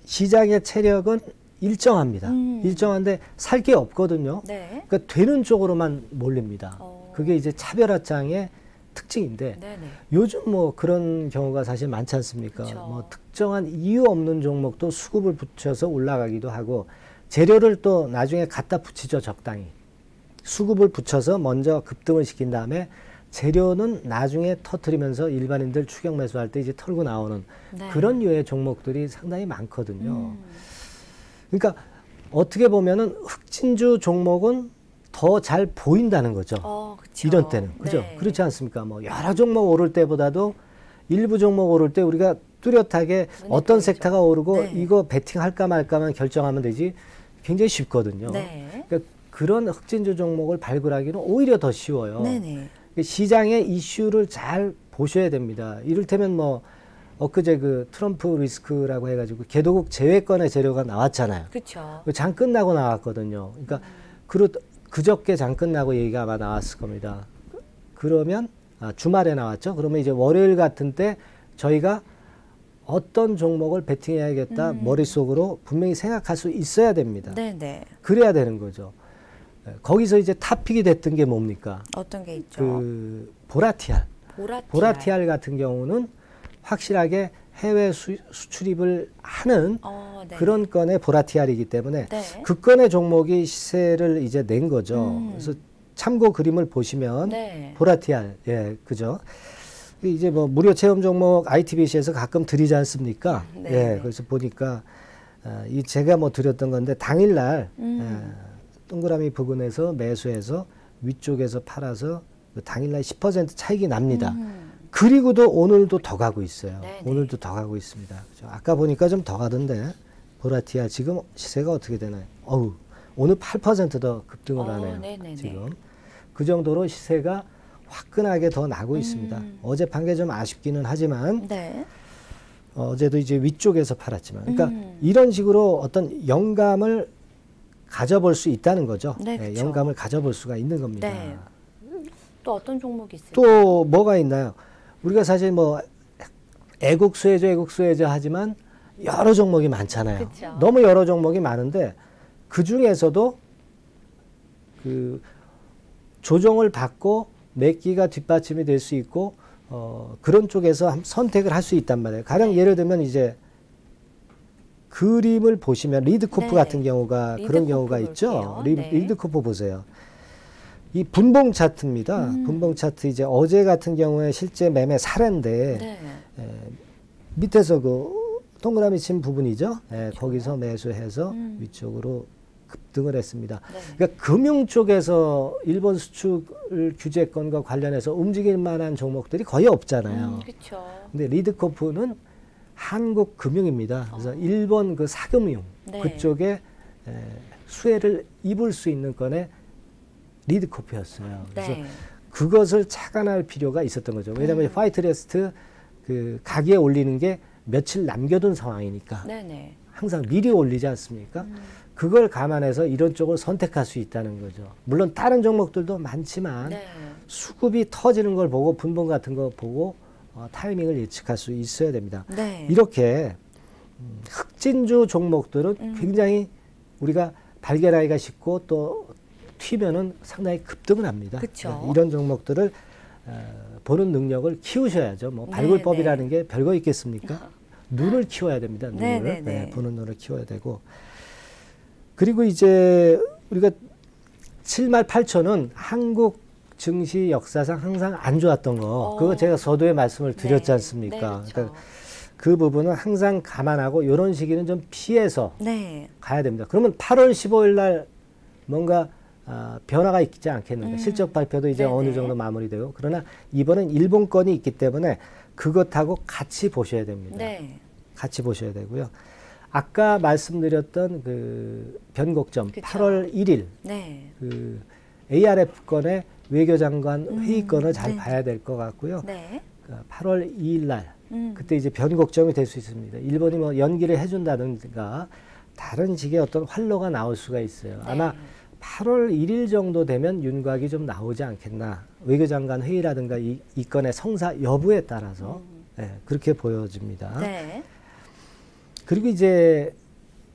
B: 시장의 체력은 일정합니다. 일정한데 살 게 없거든요.
A: 네.
B: 그러니까 되는 쪽으로만 몰립니다. 그게 이제 차별화장의 특징인데
A: 네네.
B: 요즘 뭐 그런 경우가 사실 많지 않습니까?
A: 그쵸.
B: 뭐 특정한 이유 없는 종목도 수급을 붙여서 올라가기도 하고 재료를 또 나중에 갖다 붙이죠, 적당히. 수급을 붙여서 먼저 급등을 시킨 다음에 재료는 나중에 터트리면서 일반인들 추격 매수할 때 이제 털고 나오는
A: 네.
B: 그런 류의 종목들이 상당히 많거든요. 그러니까 어떻게 보면은 흑진주 종목은 더 잘 보인다는 거죠.
A: 그쵸.
B: 이런 때는. 그죠?
A: 네.
B: 그렇지 않습니까? 뭐 여러 종목 오를 때보다도 일부 종목 오를 때 우리가 뚜렷하게 어떤
A: 보이죠.
B: 섹터가 오르고
A: 네.
B: 이거 베팅할까 말까만 결정하면 되지 굉장히 쉽거든요.
A: 네.
B: 그러니까 그런 흑진주 종목을 발굴하기는 오히려 더 쉬워요.
A: 네네.
B: 시장의 이슈를 잘 보셔야 됩니다. 이를테면 뭐 엊그제 그 트럼프 리스크라고 해가지고 개도국 제외권의 재료가 나왔잖아요.
A: 그렇죠.
B: 장 끝나고 나왔거든요. 그러니까 그저께 장 끝나고 얘기가 아마 나왔을 겁니다. 그러면 주말에 나왔죠. 그러면 이제 월요일 같은 때 저희가 어떤 종목을 베팅해야겠다 머릿속으로 분명히 생각할 수 있어야 됩니다.
A: 네네.
B: 그래야 되는 거죠. 거기서 이제 탑픽이 됐던 게 뭡니까?
A: 어떤 게 있죠?
B: 그 보라티알. 보라티알 같은 경우는 확실하게 해외 수출입을 하는
A: 네.
B: 그런 건의 보라티알이기 때문에
A: 네.
B: 그 건의 종목이 시세를 이제 낸 거죠. 그래서 참고 그림을 보시면
A: 네.
B: 보라티알, 예, 그죠? 이제 뭐 무료 체험 종목 ITBC에서 가끔 드리지 않습니까?
A: 네.
B: 예, 그래서 보니까 이 제가 뭐 드렸던 건데 당일날 동그라미 부근에서 매수해서 위쪽에서 팔아서 그 당일날 10% 차익이 납니다. 그리고도 오늘도 더 가고 있어요.
A: 네네.
B: 오늘도 더 가고 있습니다. 그죠? 아까 보니까 좀 더 가던데 보라티아 지금 시세가 어떻게 되나요? 어우, 오늘 8% 더 급등을 하네요.
A: 네네네.
B: 지금 그 정도로 시세가 화끈하게 더 나고 있습니다. 어제 판 게 좀 아쉽기는 하지만
A: 네.
B: 어제도 이제 위쪽에서 팔았지만, 그러니까 이런 식으로 어떤 영감을 가져볼 수 있다는 거죠.
A: 네,
B: 예,
A: 그쵸.
B: 영감을 가져볼 수가 있는 겁니다.
A: 네. 또 어떤 종목이 있을까요?
B: 또 뭐가 있나요? 우리가 사실 뭐 애국수혜주 하지만 여러 종목이 많잖아요.
A: 그쵸.
B: 너무 여러 종목이 많은데 그 중에서도 그 조정을 받고 매기가 뒷받침이 될 수 있고 그런 쪽에서 선택을 할 수 있단 말이에요. 가령
A: 네.
B: 예를 들면 이제 그림을 보시면 리드코프
A: 네.
B: 같은 경우가 그런
A: 리드코프
B: 경우가 있죠.
A: 볼게요. 네.
B: 리드코프 보세요. 이 분봉 차트입니다. 분봉 차트 이제 어제 같은 경우에 실제 매매 사례인데
A: 네.
B: 밑에서 그 동그라미 친 부분이죠. 예,
A: 그렇죠.
B: 거기서 매수해서 위쪽으로 급등을 했습니다.
A: 네.
B: 그러니까 금융 쪽에서 일본 수출 규제권과 관련해서 움직일 만한 종목들이 거의 없잖아요.
A: 그렇죠.
B: 근데 리드코프는 한국 금융입니다. 그래서 일본 그 사금융
A: 네.
B: 그쪽에 수혜를 입을 수 있는 건에 리드코프였어요. 그래서
A: 네.
B: 그것을 착안할 필요가 있었던 거죠. 왜냐하면 화이트리스트 그 가격에 올리는 게 며칠 남겨둔 상황이니까
A: 네네.
B: 항상 미리 올리지 않습니까? 그걸 감안해서 이런 쪽을 선택할 수 있다는 거죠. 물론 다른 종목들도 많지만
A: 네.
B: 수급이 터지는 걸 보고 분봉 같은 거 보고 타이밍을 예측할 수 있어야 됩니다.
A: 네.
B: 이렇게 흑진주 종목들은 굉장히 우리가 발견하기가 쉽고 또 튀면은 상당히 급등을 합니다.
A: 그쵸.
B: 네, 이런 종목들을 보는 능력을 키우셔야죠. 뭐 발굴법이라는 게 별거 있겠습니까? 눈을 키워야 됩니다. 눈을.
A: 네네네.
B: 네, 보는 눈을 키워야 되고. 그리고 이제 우리가 7만 8천은 한국 증시 역사상 항상 안 좋았던 거. 그거 제가 서두에 말씀을 드렸지
A: 네.
B: 않습니까?
A: 네, 그렇죠.
B: 그러니까 그 부분은 항상 감안하고 이런 시기는 좀 피해서
A: 네.
B: 가야 됩니다. 그러면 8월 15일 날 뭔가 변화가 있지 않겠는가. 실적 발표도 이제
A: 네네.
B: 어느 정도 마무리되고 그러나 이번엔 일본권이 있기 때문에 그것하고 같이 보셔야 됩니다.
A: 네.
B: 같이 보셔야 되고요. 아까 말씀드렸던 그 변곡점
A: 그쵸.
B: 8월 1일
A: 네.
B: 그 ARF 건의 외교장관 회의건을 잘
A: 네.
B: 봐야 될 것 같고요.
A: 네.
B: 8월 2일 날 그때 이제 변곡점이 될 수 있습니다. 일본이 뭐 연기를 해준다든가 다른 식의 어떤 활로가 나올 수가 있어요.
A: 네.
B: 아마 8월 1일 정도 되면 윤곽이 좀 나오지 않겠나. 외교장관 회의라든가 이 건의 성사 여부에 따라서 그렇게 보여집니다.
A: 네.
B: 그리고 이제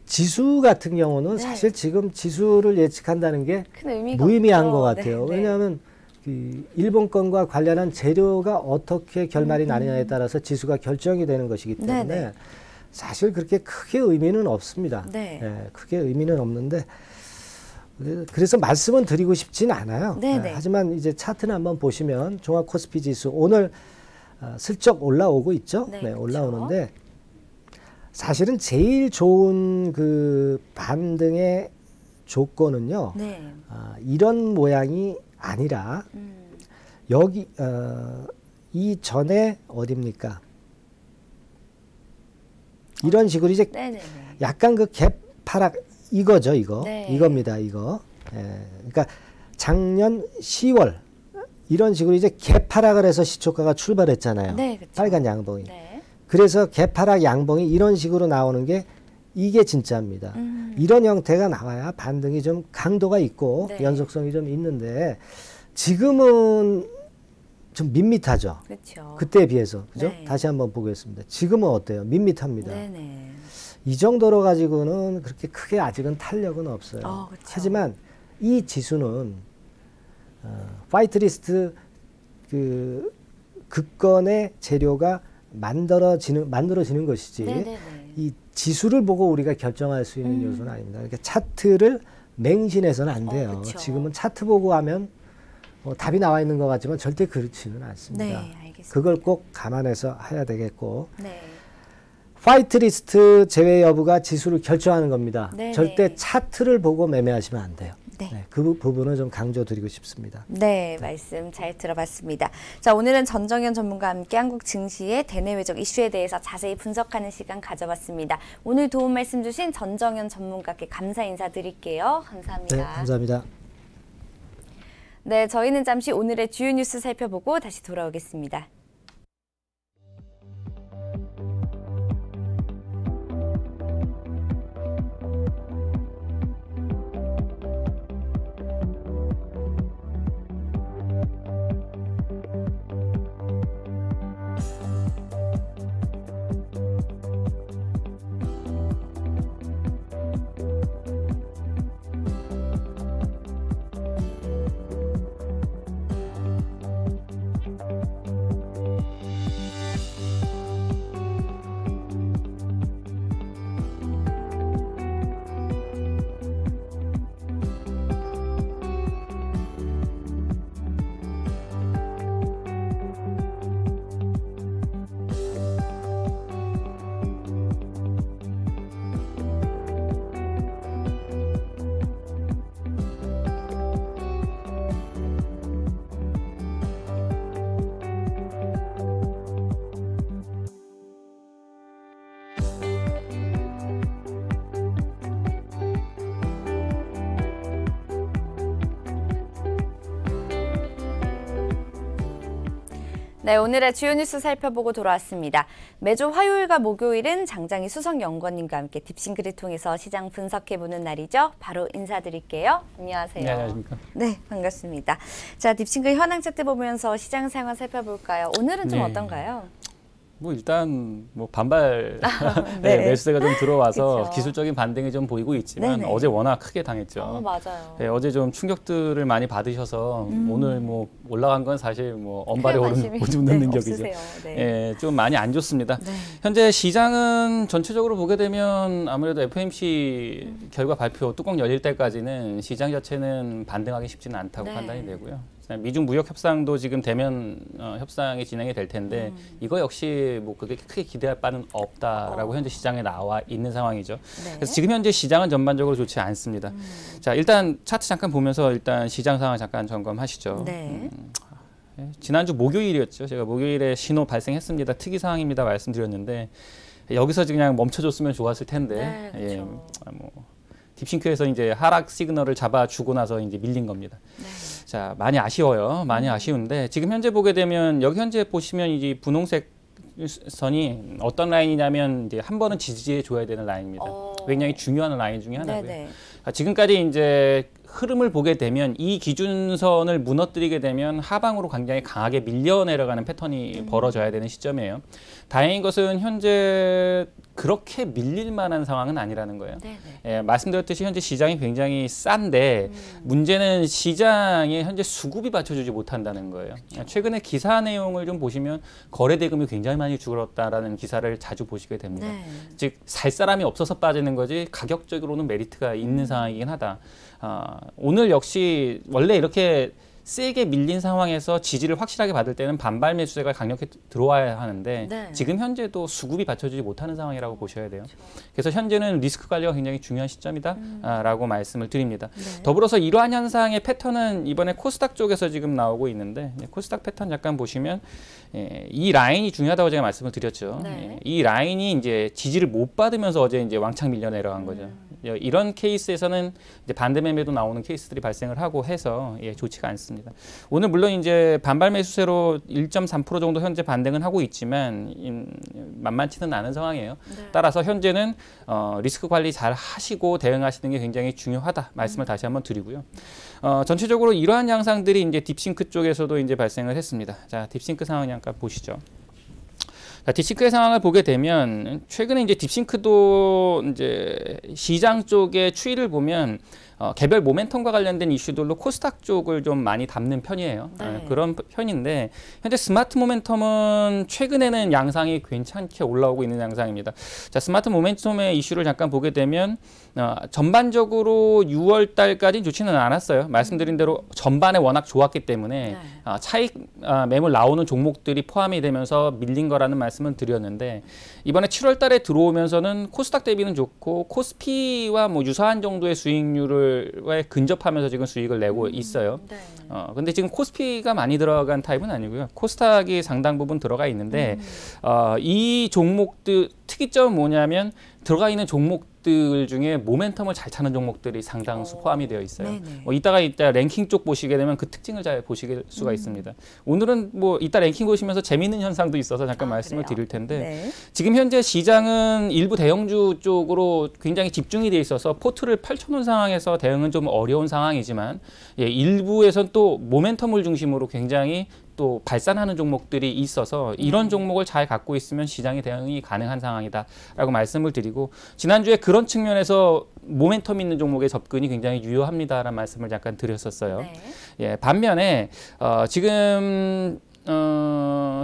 B: 지수 같은 경우는
A: 네.
B: 사실 지금 지수를 예측한다는 게
A: 큰 의미가
B: 무의미한
A: 없죠.
B: 것 같아요.
A: 네.
B: 왜냐하면 그 일본권과 관련한 재료가 어떻게 결말이 나느냐에 따라서 지수가 결정이 되는 것이기 때문에
A: 네네.
B: 사실 그렇게 크게 의미는 없습니다.
A: 네.
B: 크게 의미는 없는데 그래서 말씀은 드리고 싶진 않아요.
A: 네네.
B: 하지만 이제 차트는 한번 보시면 종합 코스피 지수 오늘 슬쩍 올라오고 있죠.
A: 네,
B: 네,
A: 그렇죠.
B: 올라오는데 사실은 제일 좋은 그 반등의 조건은요.
A: 네.
B: 이런 모양이 아니라 여기 이 전에 어딥니까? 이런 식으로 이제
A: 네네네.
B: 약간 그 갭 하락 이거죠, 이거.
A: 네.
B: 이겁니다, 이거. 그러니까 작년 10월 이런 식으로 이제 갭 하락을 해서 시초가가 출발했잖아요.
A: 네, 그쵸.
B: 빨간 양봉이.
A: 네.
B: 그래서 갭 하락 양봉이 이런 식으로 나오는 게 이게 진짜입니다. 이런 형태가 나와야 반등이 좀 강도가 있고
A: 네.
B: 연속성이 좀 있는데 지금은 좀 밋밋하죠.
A: 그렇죠.
B: 그때에 비해서. 그죠?
A: 네.
B: 다시 한번 보겠습니다. 지금은 어때요? 밋밋합니다.
A: 네네.
B: 이 정도로 가지고는 그렇게 크게 아직은 탄력은 없어요.
A: 그쵸.
B: 하지만 이 지수는 화이트리스트 그 극건의 재료가 만들어지는 것이지
A: 네네네.
B: 이 지수를 보고 우리가 결정할 수 있는 요소는 아닙니다. 그러니까 차트를 맹신해서는 안 돼요.
A: 그쵸.
B: 지금은 차트 보고 하면 답이 나와 있는 것 같지만 절대 그렇지는 않습니다.
A: 네, 알겠습니다.
B: 그걸 꼭 감안해서 해야 되겠고
A: 네.
B: 화이트리스트 제외 여부가 지수를 결정하는 겁니다.
A: 네네.
B: 절대 차트를 보고 매매하시면 안 돼요.
A: 네.
B: 그 부분을 좀 강조드리고 싶습니다.
A: 네, 말씀 잘 들어봤습니다. 자, 오늘은 전정현 전문가와 함께 한국 증시의 대내외적 이슈에 대해서 자세히 분석하는 시간 가져봤습니다. 오늘 도움 말씀 주신 전정현 전문가께 감사 인사드릴게요. 감사합니다.
B: 네, 감사합니다.
A: 네, 저희는 잠시 오늘의 주요 뉴스 살펴보고 다시 돌아오겠습니다. 네, 오늘의 주요 뉴스 살펴보고 돌아왔습니다. 매주 화요일과 목요일은 장장희 수석연구원님과 함께 딥싱크를 통해서 시장 분석해보는 날이죠. 바로 인사드릴게요. 안녕하세요.
C: 네, 안녕하십니까.
A: 네, 반갑습니다. 자, 딥싱크 현황 차트 보면서 시장 상황 살펴볼까요? 오늘은 좀
C: 네.
A: 어떤가요?
C: 뭐 일단 뭐 반발
A: 네.
C: 매수세가 좀 들어와서
A: 그쵸.
C: 기술적인 반등이 좀 보이고 있지만
A: 네네.
C: 어제 워낙 크게 당했죠.
A: 맞아요.
C: 네, 어제 좀 충격들을 많이 받으셔서 오늘 뭐 올라간 건 사실 뭐 언발에 오줌 넣는 격이죠.
A: 네.
C: 예, 좀 많이 안 좋습니다.
A: 네.
C: 현재 시장은 전체적으로 보게 되면 아무래도 FOMC 결과 발표 뚜껑 열릴 때까지는 시장 자체는 반등하기 쉽지는 않다고
A: 네.
C: 판단이 되고요. 미중 무역 협상도 지금 대면 협상이 진행이 될 텐데 이거 역시 뭐 그게 크게 기대할 바는 없다라고 현재 시장에 나와 있는 상황이죠.
A: 네.
C: 그래서 지금 현재 시장은 전반적으로 좋지 않습니다. 자, 일단 차트 잠깐 보면서 일단 시장 상황 잠깐 점검하시죠.
A: 네.
C: 지난주 목요일이었죠. 제가 목요일에 신호 발생했습니다. 특이 사항입니다 말씀드렸는데 여기서 그냥 멈춰줬으면 좋았을 텐데
A: 네, 그렇죠.
C: 뭐 딥싱크에서 이제 하락 시그널을 잡아주고 나서 이제 밀린 겁니다.
A: 네.
C: 자, 많이 아쉬워요. 많이 아쉬운데 지금 현재 보게 되면 여기 현재 보시면 이제 분홍색 선이 어떤 라인이냐면 이제 한 번은 지지해 줘야 되는 라인입니다. 굉장히 중요한 라인 중에 하나고요.
A: 네네.
C: 지금까지 이제 흐름을 보게 되면 이 기준선을 무너뜨리게 되면 하방으로 굉장히 강하게 밀려 내려가는 패턴이 벌어져야 되는 시점이에요. 다행인 것은 현재 그렇게 밀릴 만한 상황은 아니라는 거예요.
A: 네네.
C: 예, 말씀드렸듯이 현재 시장이 굉장히 싼데 문제는 시장에 현재 수급이 받쳐주지 못한다는 거예요. 최근에 기사 내용을 좀 보시면 거래 대금이 굉장히 많이 줄었다라는 기사를 자주 보시게 됩니다.
A: 네.
C: 즉 살 사람이 없어서 빠지는 거지 가격적으로는 메리트가 있는 상황이긴 하다. 오늘 역시 원래 이렇게 세게 밀린 상황에서 지지를 확실하게 받을 때는 반발 매수세가 강력히 들어와야 하는데
A: 네.
C: 지금 현재도 수급이 받쳐주지 못하는 상황이라고 보셔야 돼요. 그래서 현재는 리스크 관리가 굉장히 중요한 시점이다라고 말씀을 드립니다.
A: 네.
C: 더불어서 이러한 현상의 패턴은 이번에 코스닥 쪽에서 지금 나오고 있는데 코스닥 패턴 잠깐 보시면 이 라인이 중요하다고 제가 말씀을 드렸죠.
A: 네.
C: 이 라인이 이제 지지를 못 받으면서 어제 이제 왕창 밀려 내려간 거죠. 이런 케이스에서는 이제 반대 매매도 나오는 케이스들이 발생을 하고 해서 좋지가 않습니다. 오늘 물론 이제 반발 매수세로 1.3% 정도 현재 반등은 하고 있지만 만만치는 않은 상황이에요.
A: 네.
C: 따라서 현재는 리스크 관리 잘 하시고 대응하시는 게 굉장히 중요하다 말씀을 다시 한번 드리고요. 전체적으로 이러한 양상들이 이제 딥싱크 쪽에서도 이제 발생을 했습니다. 자, 딥싱크 상황 잠깐 보시죠. 자, 딥싱크의 상황을 보게 되면 최근에 이제 딥싱크도 이제 시장 쪽의 추이를 보면 개별 모멘텀과 관련된 이슈들로 코스닥 쪽을 좀 많이 담는 편이에요.
A: 네.
C: 그런 편인데 현재 스마트 모멘텀은 최근에는 양상이 괜찮게 올라오고 있는 양상입니다. 자, 스마트 모멘텀의 이슈를 잠깐 보게 되면 전반적으로 6월 달까지는 좋지는 않았어요. 말씀드린 대로 전반에 워낙 좋았기 때문에
A: 네.
C: 차익 매물 나오는 종목들이 포함이 되면서 밀린 거라는 말씀 말씀을 드렸는데 이번에 7월 달에 들어오면서는 코스닥 대비는 좋고 코스피와 뭐 유사한 정도의 수익률을 근접하면서 지금 수익을 내고 있어요.
A: 네.
C: 근데 지금 코스피가 많이 들어간 타입은 아니고요. 코스닥이 상당 부분 들어가 있는데 이 종목들 특이점은 뭐냐면 들어가 있는 종목들 중에 모멘텀을 잘 타는 종목들이 상당수 포함이 되어 있어요. 이따 랭킹 쪽 보시게 되면 그 특징을 잘 보실 수가 있습니다. 오늘은 뭐 이따 랭킹 보시면서 재미있는 현상도 있어서 잠깐 말씀을
A: 그래요?
C: 드릴 텐데
A: 네.
C: 지금 현재 시장은 일부 대형주 쪽으로 굉장히 집중이 돼 있어서 포트를 펼쳐놓은 상황에서 대응은 좀 어려운 상황이지만 일부에선 또 모멘텀을 중심으로 굉장히 또 발산하는 종목들이 있어서 이런 종목을 잘 갖고 있으면 시장의 대응이 가능한 상황이다라고 말씀을 드리고 지난주에 그런 측면에서 모멘텀 있는 종목에 접근이 굉장히 유효합니다라는 말씀을 잠깐 드렸었어요.
A: 네.
C: 반면에 지금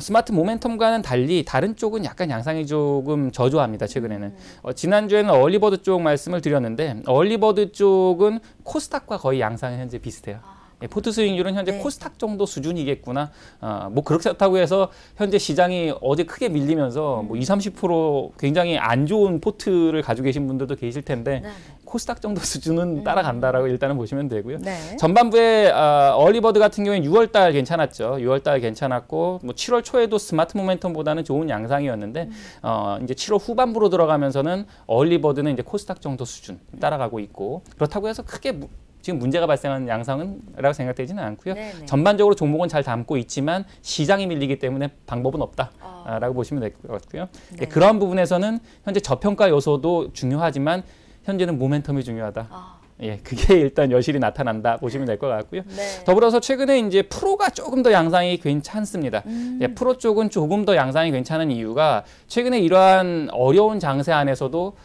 C: 스마트 모멘텀과는 달리 다른 쪽은 약간 양상이 조금 저조합니다. 최근에는. 지난주에는 얼리버드 쪽 말씀을 드렸는데 얼리버드 쪽은 코스닥과 거의 양상이 현재 비슷해요. 포트 수익률은 현재 코스닥 정도 수준이겠구나. 뭐 그렇다고 해서 현재 시장이 어제 크게 밀리면서 뭐 20, 30% 굉장히 안 좋은 포트를 가지고 계신 분들도 계실 텐데 코스닥 정도 수준은 따라간다라고 일단은 보시면 되고요.
A: 네.
C: 전반부에 얼리버드 같은 경우에 6월달 괜찮았죠. 6월달 괜찮았고 뭐 7월 초에도 스마트 모멘텀보다는 좋은 양상이었는데 이제 7월 후반부로 들어가면서는 얼리버드는 이제 코스닥 정도 수준 따라가고 있고 그렇다고 해서 크게 지금 문제가 발생하는 양상은라고 생각되지는 않고요.
A: 네네.
C: 전반적으로 종목은 잘 담고 있지만 시장이 밀리기 때문에 방법은 없다라고 보시면 될 것 같고요.
A: 네.
C: 그러한 부분에서는 현재 저평가 요소도 중요하지만 현재는 모멘텀이 중요하다. 그게 일단 여실히 나타난다 보시면 될 것 같고요.
A: 네.
C: 더불어서 최근에 이제 프로가 조금 더 양상이 괜찮습니다. 프로 쪽은 조금 더 양상이 괜찮은 이유가 최근에 이러한 어려운 장세 안에서도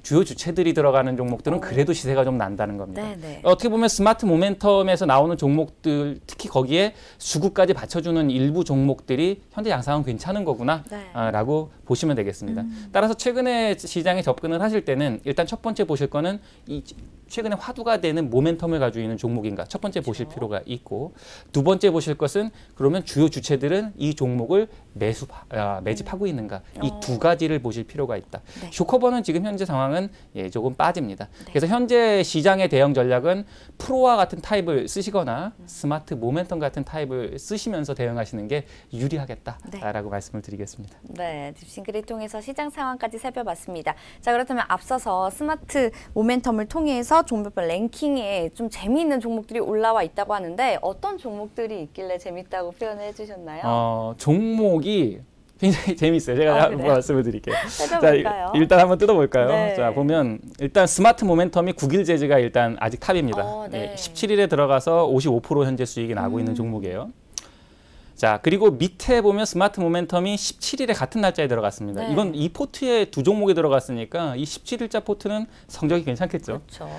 C: 주요 주체들이 들어가는 종목들은 그래도 시세가 좀 난다는 겁니다.
A: 네네.
C: 어떻게 보면 스마트 모멘텀에서 나오는 종목들, 특히 거기에 수급까지 받쳐주는 일부 종목들이 현재 양상은 괜찮은 거구나 라고 보시면 되겠습니다. 따라서 최근에 시장에 접근을 하실 때는 일단 첫 번째 보실 거는 이 최근에 화두가 되는 모멘텀을 가지고 있는 종목인가 첫 번째 보실 필요가 있고 두 번째 보실 것은 그러면 주요 주체들은 이 종목을 매집하고 있는가 이 두 가지를 보실 필요가 있다. 쇼커버는 지금 현재 상황은 조금 빠집니다. 그래서 현재 시장의 대응 전략은 프로와 같은 타입을 쓰시거나 스마트 모멘텀 같은 타입을 쓰시면서 대응하시는 게 유리하겠다라고 말씀을 드리겠습니다.
A: 네, 딥싱크를 통해서 시장 상황까지 살펴봤습니다. 자, 그렇다면 앞서서 스마트 모멘텀을 통해서 종목별 랭킹에 좀 재미있는 종목들이 올라와 있다고 하는데 어떤 종목들이 있길래 재밌다고 표현을 해주셨나요?
C: 종목이 굉장히 재미있어요. 제가 한번 말씀을 드릴게요.
A: 찾아볼까요?
C: 자, 일단 한번 뜯어볼까요?
A: 네.
C: 자, 보면 일단 스마트 모멘텀이 9길 재즈가 일단 아직 탑입니다. 17일에 들어가서 55% 현재 수익이 나고 있는 종목이에요. 자, 그리고 밑에 보면 스마트 모멘텀이 17일에 같은 날짜에 들어갔습니다. 이건 이 포트에 두 종목이 들어갔으니까 이 17일자 포트는 성적이 괜찮겠죠.
A: 그렇죠.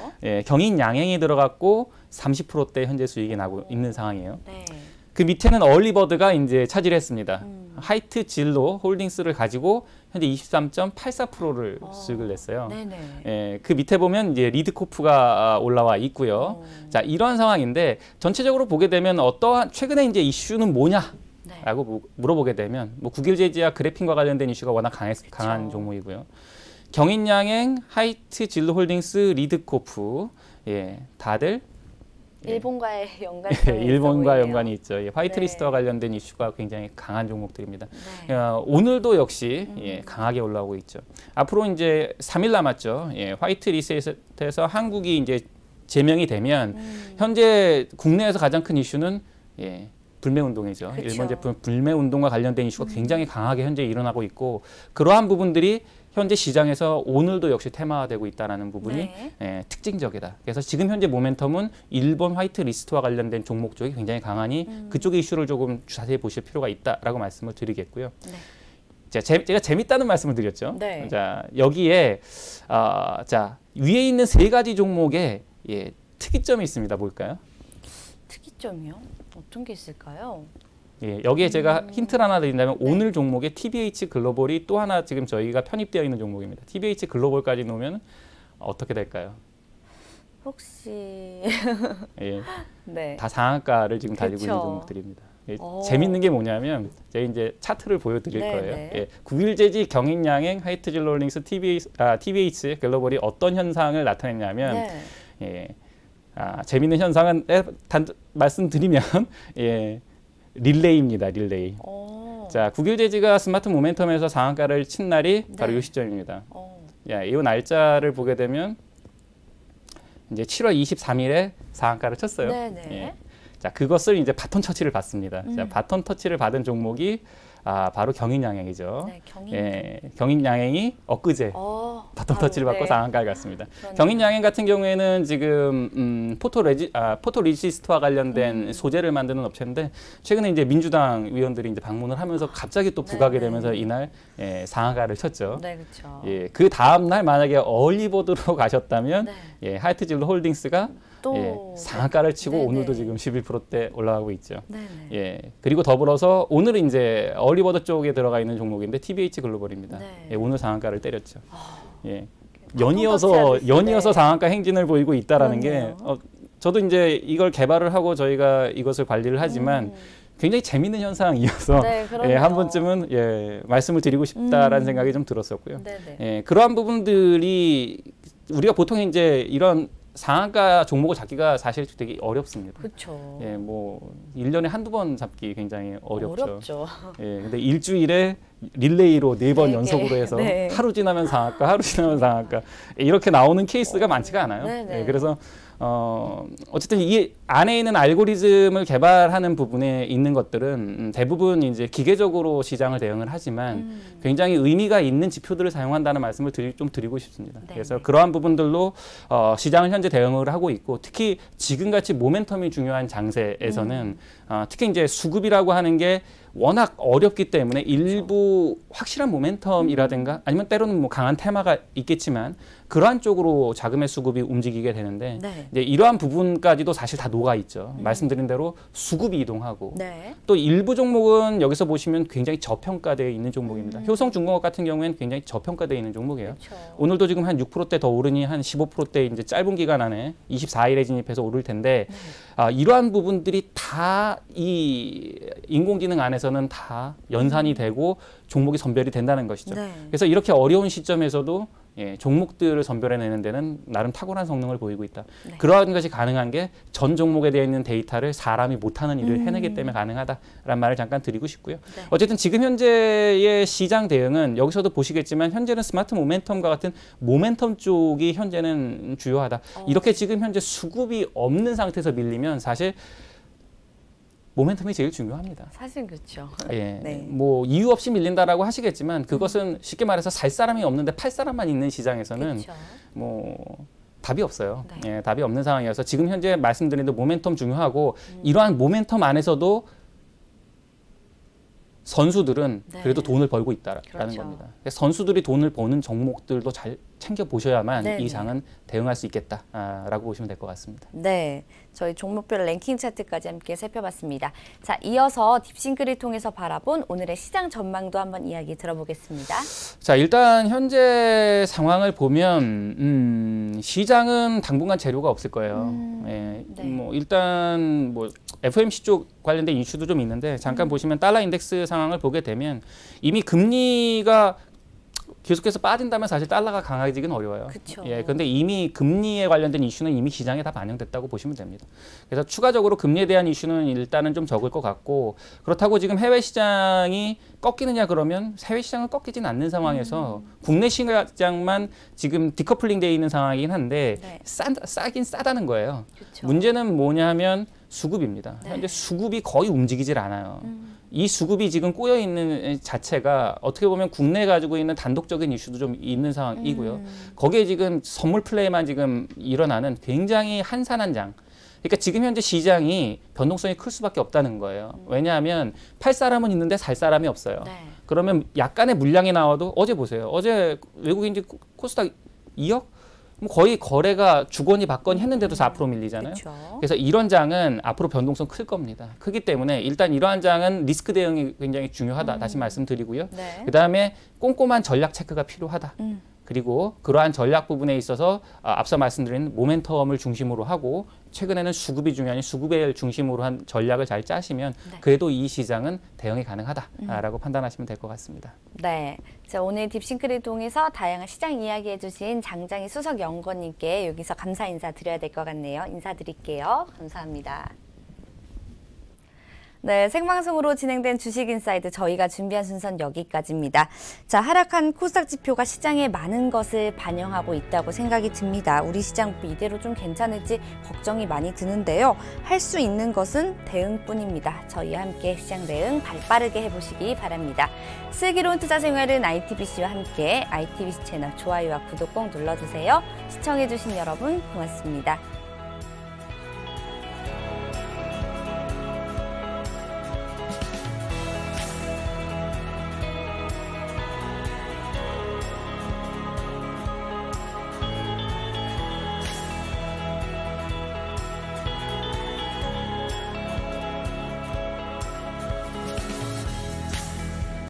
C: 경인 양행이 들어갔고 30%대 현재 수익이 나고 있는 상황이에요.
A: 네.
C: 그 밑에는 얼리버드가 이제 차지를 했습니다. 하이트 진로 홀딩스를 가지고 현재 23.84%를 수익을 냈어요. 그 밑에 보면 이제 리드코프가 올라와 있고요. 자, 이런 상황인데 전체적으로 보게 되면 어떠한 최근에 이제 이슈는 뭐냐라고 물어보게 되면 뭐 국일제지와 그래핀과 관련된 이슈가 워낙 강한 종목이고요. 경인양행, 하이트 진로 홀딩스, 리드코프 다들
A: 일본과의 연관이
C: 일본과 연관이 있죠. 화이트리스트와 관련된 이슈가 굉장히 강한 종목들입니다. 오늘도 역시 강하게 올라오고 있죠. 앞으로 이제 3일 남았죠. 화이트리스트에서 한국이 이제 제명이 되면 현재 국내에서 가장 큰 이슈는 불매운동이죠.
A: 그쵸.
C: 일본 제품 불매운동과 관련된 이슈가 굉장히 강하게 현재 일어나고 있고 그러한 부분들이 현재 시장에서 오늘도 역시 테마화되고 있다는 부분이 특징적이다. 그래서 지금 현재 모멘텀은 일본 화이트 리스트와 관련된 종목 쪽이 굉장히 강하니 그쪽의 이슈를 조금 자세히 보실 필요가 있다라고 말씀을 드리겠고요. 제가 재밌다는 말씀을 드렸죠. 자, 여기에 자, 위에 있는 세 가지 종목에 특이점이 있습니다. 뭘까요?
A: 특이점이요? 어떤 게 있을까요?
C: 여기에 제가 힌트를 하나 드린다면 오늘 종목에 TBH 글로벌이 또 하나 지금 저희가 편입되어 있는 종목입니다. TBH 글로벌까지 놓으면 어떻게 될까요?
A: 혹시
C: 다 상한가를 지금 달리고 있는 종목들입니다. 재밌는 게 뭐냐면 제가 이제 차트를 보여드릴
A: 네,
C: 거예요.
A: 네.
C: 예, 9일 재지 경인양행 하이트질롤링스 TBH 글로벌이 어떤 현상을 나타냈냐면
A: 네.
C: 예, 재밌는 현상은 말씀드리면 예, 릴레이입니다. 릴레이. 자, 9일 재지가 스마트 모멘텀에서 상한가를 친 날이 바로
A: 네.
C: 이 시점입니다. 야, 이 날짜를 보게 되면 이제 7월 23일에 상한가를 쳤어요.
A: 네네.
C: 예. 자, 그것을 이제 바톤 터치를 받습니다. 자, 바톤 터치를 받은 종목이 바로 경인양행이죠.
A: 네, 경인.
C: 예, 경인양행이 엊그제 바톤 터치를 받고
A: 네.
C: 상한가를 갔습니다.
A: 그러네요.
C: 경인양행 같은 경우에는 지금 포토리지스트와 관련된 소재를 만드는 업체인데 최근에 이제 민주당 위원들이 이제 방문을 하면서 갑자기 또 부각이
A: 네네.
C: 되면서 이날 상한가를 쳤죠.
A: 네, 그렇죠.
C: 예, 그 다음 날 만약에 얼리버드로 가셨다면
A: 네.
C: 예, 하이트진로 홀딩스가
A: 또
C: 상한가를 치고
A: 네네.
C: 오늘도 지금 11%대 올라가고 있죠.
A: 네네.
C: 예, 그리고 더불어서 오늘은 이제 얼리버드 쪽에 들어가 있는 종목인데 TBH 글로벌입니다.
A: 네.
C: 예, 오늘 상한가를 때렸죠. 예,
A: 바톤
C: 연이어서
A: 터치하듯이, 네.
C: 상한가 행진을 보이고 있다라는
A: 그러네요.
C: 게 저도 이제 이걸 개발을 하고 저희가 이것을 관리를 하지만 굉장히 재밌는 현상이어서
A: 네, 그러네요.
C: 예, 한 번쯤은 예, 말씀을 드리고 싶다라는 생각이 좀 들었었고요.
A: 네네.
C: 예, 그러한 부분들이 우리가 보통 이제 이런 상한가 종목을 잡기가 사실 되게 어렵습니다.
A: 그렇죠.
C: 예, 뭐 1년에 한두 번 잡기 굉장히 어렵죠.
A: 어렵죠.
C: 예, 근데 일주일에 릴레이로 4번
A: 네 개.
C: 연속으로 해서
A: 네.
C: 하루 지나면 상한가, 하루 지나면 상한가 이렇게 나오는 케이스가 많지가 않아요.
A: 네네.
C: 예, 그래서 어쨌든 이 안에 있는 알고리즘을 개발하는 부분에 있는 것들은 대부분 이제 기계적으로 시장을 대응을 하지만 굉장히 의미가 있는 지표들을 사용한다는 말씀을 좀 드리고 싶습니다.
A: 네.
C: 그래서 그러한 부분들로 시장을 현재 대응을 하고 있고 특히 지금같이 모멘텀이 중요한 장세에서는 특히 이제 수급이라고 하는 게 워낙 어렵기 때문에 일부 확실한 모멘텀이라든가 아니면 때로는 뭐 강한 테마가 있겠지만 그러한 쪽으로 자금의 수급이 움직이게 되는데
A: 네.
C: 이제 이러한 부분까지도 사실 다 녹아 있죠. 말씀드린 대로 수급이 이동하고
A: 네.
C: 또 일부 종목은 여기서 보시면 굉장히 저평가되어 있는 종목입니다. 효성중공업 같은 경우에는 굉장히 저평가되어 있는 종목이에요.
A: 그렇죠.
C: 오늘도 지금 한 6%대 더 오르니 한 15%대 이제 짧은 기간 안에 24일에 진입해서 오를 텐데 이러한 부분들이 다 이 인공지능 안에서는 다 연산이 되고 종목이 선별이 된다는 것이죠.
A: 네.
C: 그래서 이렇게 어려운 시점에서도 예, 종목들을 선별해내는 데는 나름 탁월한 성능을 보이고 있다.
A: 네.
C: 그러한 것이 가능한 게 전 종목에 대해 있는 데이터를 사람이 못하는 일을 해내기 때문에 가능하다라는 말을 잠깐 드리고 싶고요.
A: 네.
C: 어쨌든 지금 현재의 시장 대응은 여기서도 보시겠지만 현재는 스마트 모멘텀과 같은 모멘텀 쪽이 현재는 주요하다. 이렇게 지금 현재 수급이 없는 상태에서 밀리면 사실 모멘텀이 제일 중요합니다.
A: 사실 그렇죠.
C: 예,
A: 네.
C: 뭐 이유 없이 밀린다라고 하시겠지만 그것은 쉽게 말해서 살 사람이 없는데 팔 사람만 있는 시장에서는
A: 그렇죠.
C: 뭐 답이 없어요.
A: 네.
C: 예, 답이 없는 상황이어서 지금 현재 말씀드린 대로 모멘텀 중요하고 이러한 모멘텀 안에서도 선수들은
A: 네.
C: 그래도 돈을 벌고 있다라는
A: 그렇죠.
C: 겁니다. 선수들이 돈을 버는 종목들도 잘 챙겨 보셔야만
A: 네,
C: 이
A: 네.
C: 장은 대응할 수 있겠다라고 보시면 될 것 같습니다.
A: 네, 저희 종목별 랭킹 차트까지 함께 살펴봤습니다. 자, 이어서 딥싱크를 통해서 바라본 오늘의 시장 전망도 한번 이야기 들어보겠습니다.
C: 자, 일단 현재 상황을 보면 시장은 당분간 재료가 없을 거예요. 예,
A: 네.
C: 뭐 일단 뭐 FOMC 쪽 관련된 이슈도 좀 있는데 잠깐 보시면 달러 인덱스 상황을 보게 되면 이미 금리가 계속해서 빠진다면 사실 달러가 강해지긴 어려워요.
A: 그쵸.
C: 예, 근데 이미 금리에 관련된 이슈는 이미 시장에 다 반영됐다고 보시면 됩니다. 그래서 추가적으로 금리에 대한 이슈는 일단은 좀 적을 것 같고 그렇다고 지금 해외 시장이 꺾이느냐 그러면 해외 시장은 꺾이진 않는 상황에서 국내 시장만 지금 디커플링 돼 있는 상황이긴 한데
A: 네.
C: 싸긴 싸다는 거예요.
A: 그쵸.
C: 문제는 뭐냐면 수급입니다.
A: 네.
C: 현재 수급이 거의 움직이질 않아요. 이 수급이 지금 꼬여 있는 자체가 어떻게 보면 국내에 가지고 있는 단독적인 이슈도 좀 있는 상황이고요. 거기에 지금 선물 플레이만 지금 일어나는 굉장히 한산한 장. 그러니까 지금 현재 시장이 변동성이 클 수밖에 없다는 거예요. 왜냐하면 팔 사람은 있는데 살 사람이 없어요.
A: 네.
C: 그러면 약간의 물량이 나와도 어제 보세요. 어제 외국인지 코스닥 2억? 뭐 거의 거래가 주거니 받거니 했는데도 4% 밀리잖아요.
A: 그쵸.
C: 그래서 이런 장은 앞으로 변동성 클 겁니다. 크기 때문에 일단 이러한 장은 리스크 대응이 굉장히 중요하다. 다시 말씀드리고요.
A: 네.
C: 그다음에 꼼꼼한 전략 체크가 필요하다. 그리고 그러한 전략 부분에 있어서 앞서 말씀드린 모멘텀을 중심으로 하고 최근에는 수급이 중요한 수급을 중심으로 한 전략을 잘 짜시면
A: 네.
C: 그래도 이 시장은 대응이 가능하다라고 판단하시면 될 것 같습니다.
A: 네, 자, 오늘 딥싱크를 통해서 다양한 시장 이야기해 주신 장장희 수석 연구원님께 여기서 감사 인사 드려야 될 것 같네요. 인사드릴게요. 감사합니다. 네, 생방송으로 진행된 주식인사이드 저희가 준비한 순서는 여기까지입니다. 자, 하락한 코스닥 지표가 시장에 많은 것을 반영하고 있다고 생각이 듭니다. 우리 시장 이대로 좀 괜찮을지 걱정이 많이 드는데요. 할 수 있는 것은 대응뿐입니다. 저희와 함께 시장 대응 발빠르게 해보시기 바랍니다. 슬기로운 투자 생활은 ITBC와 함께 ITBC 채널 좋아요와 구독 꼭 눌러주세요. 시청해주신 여러분 고맙습니다.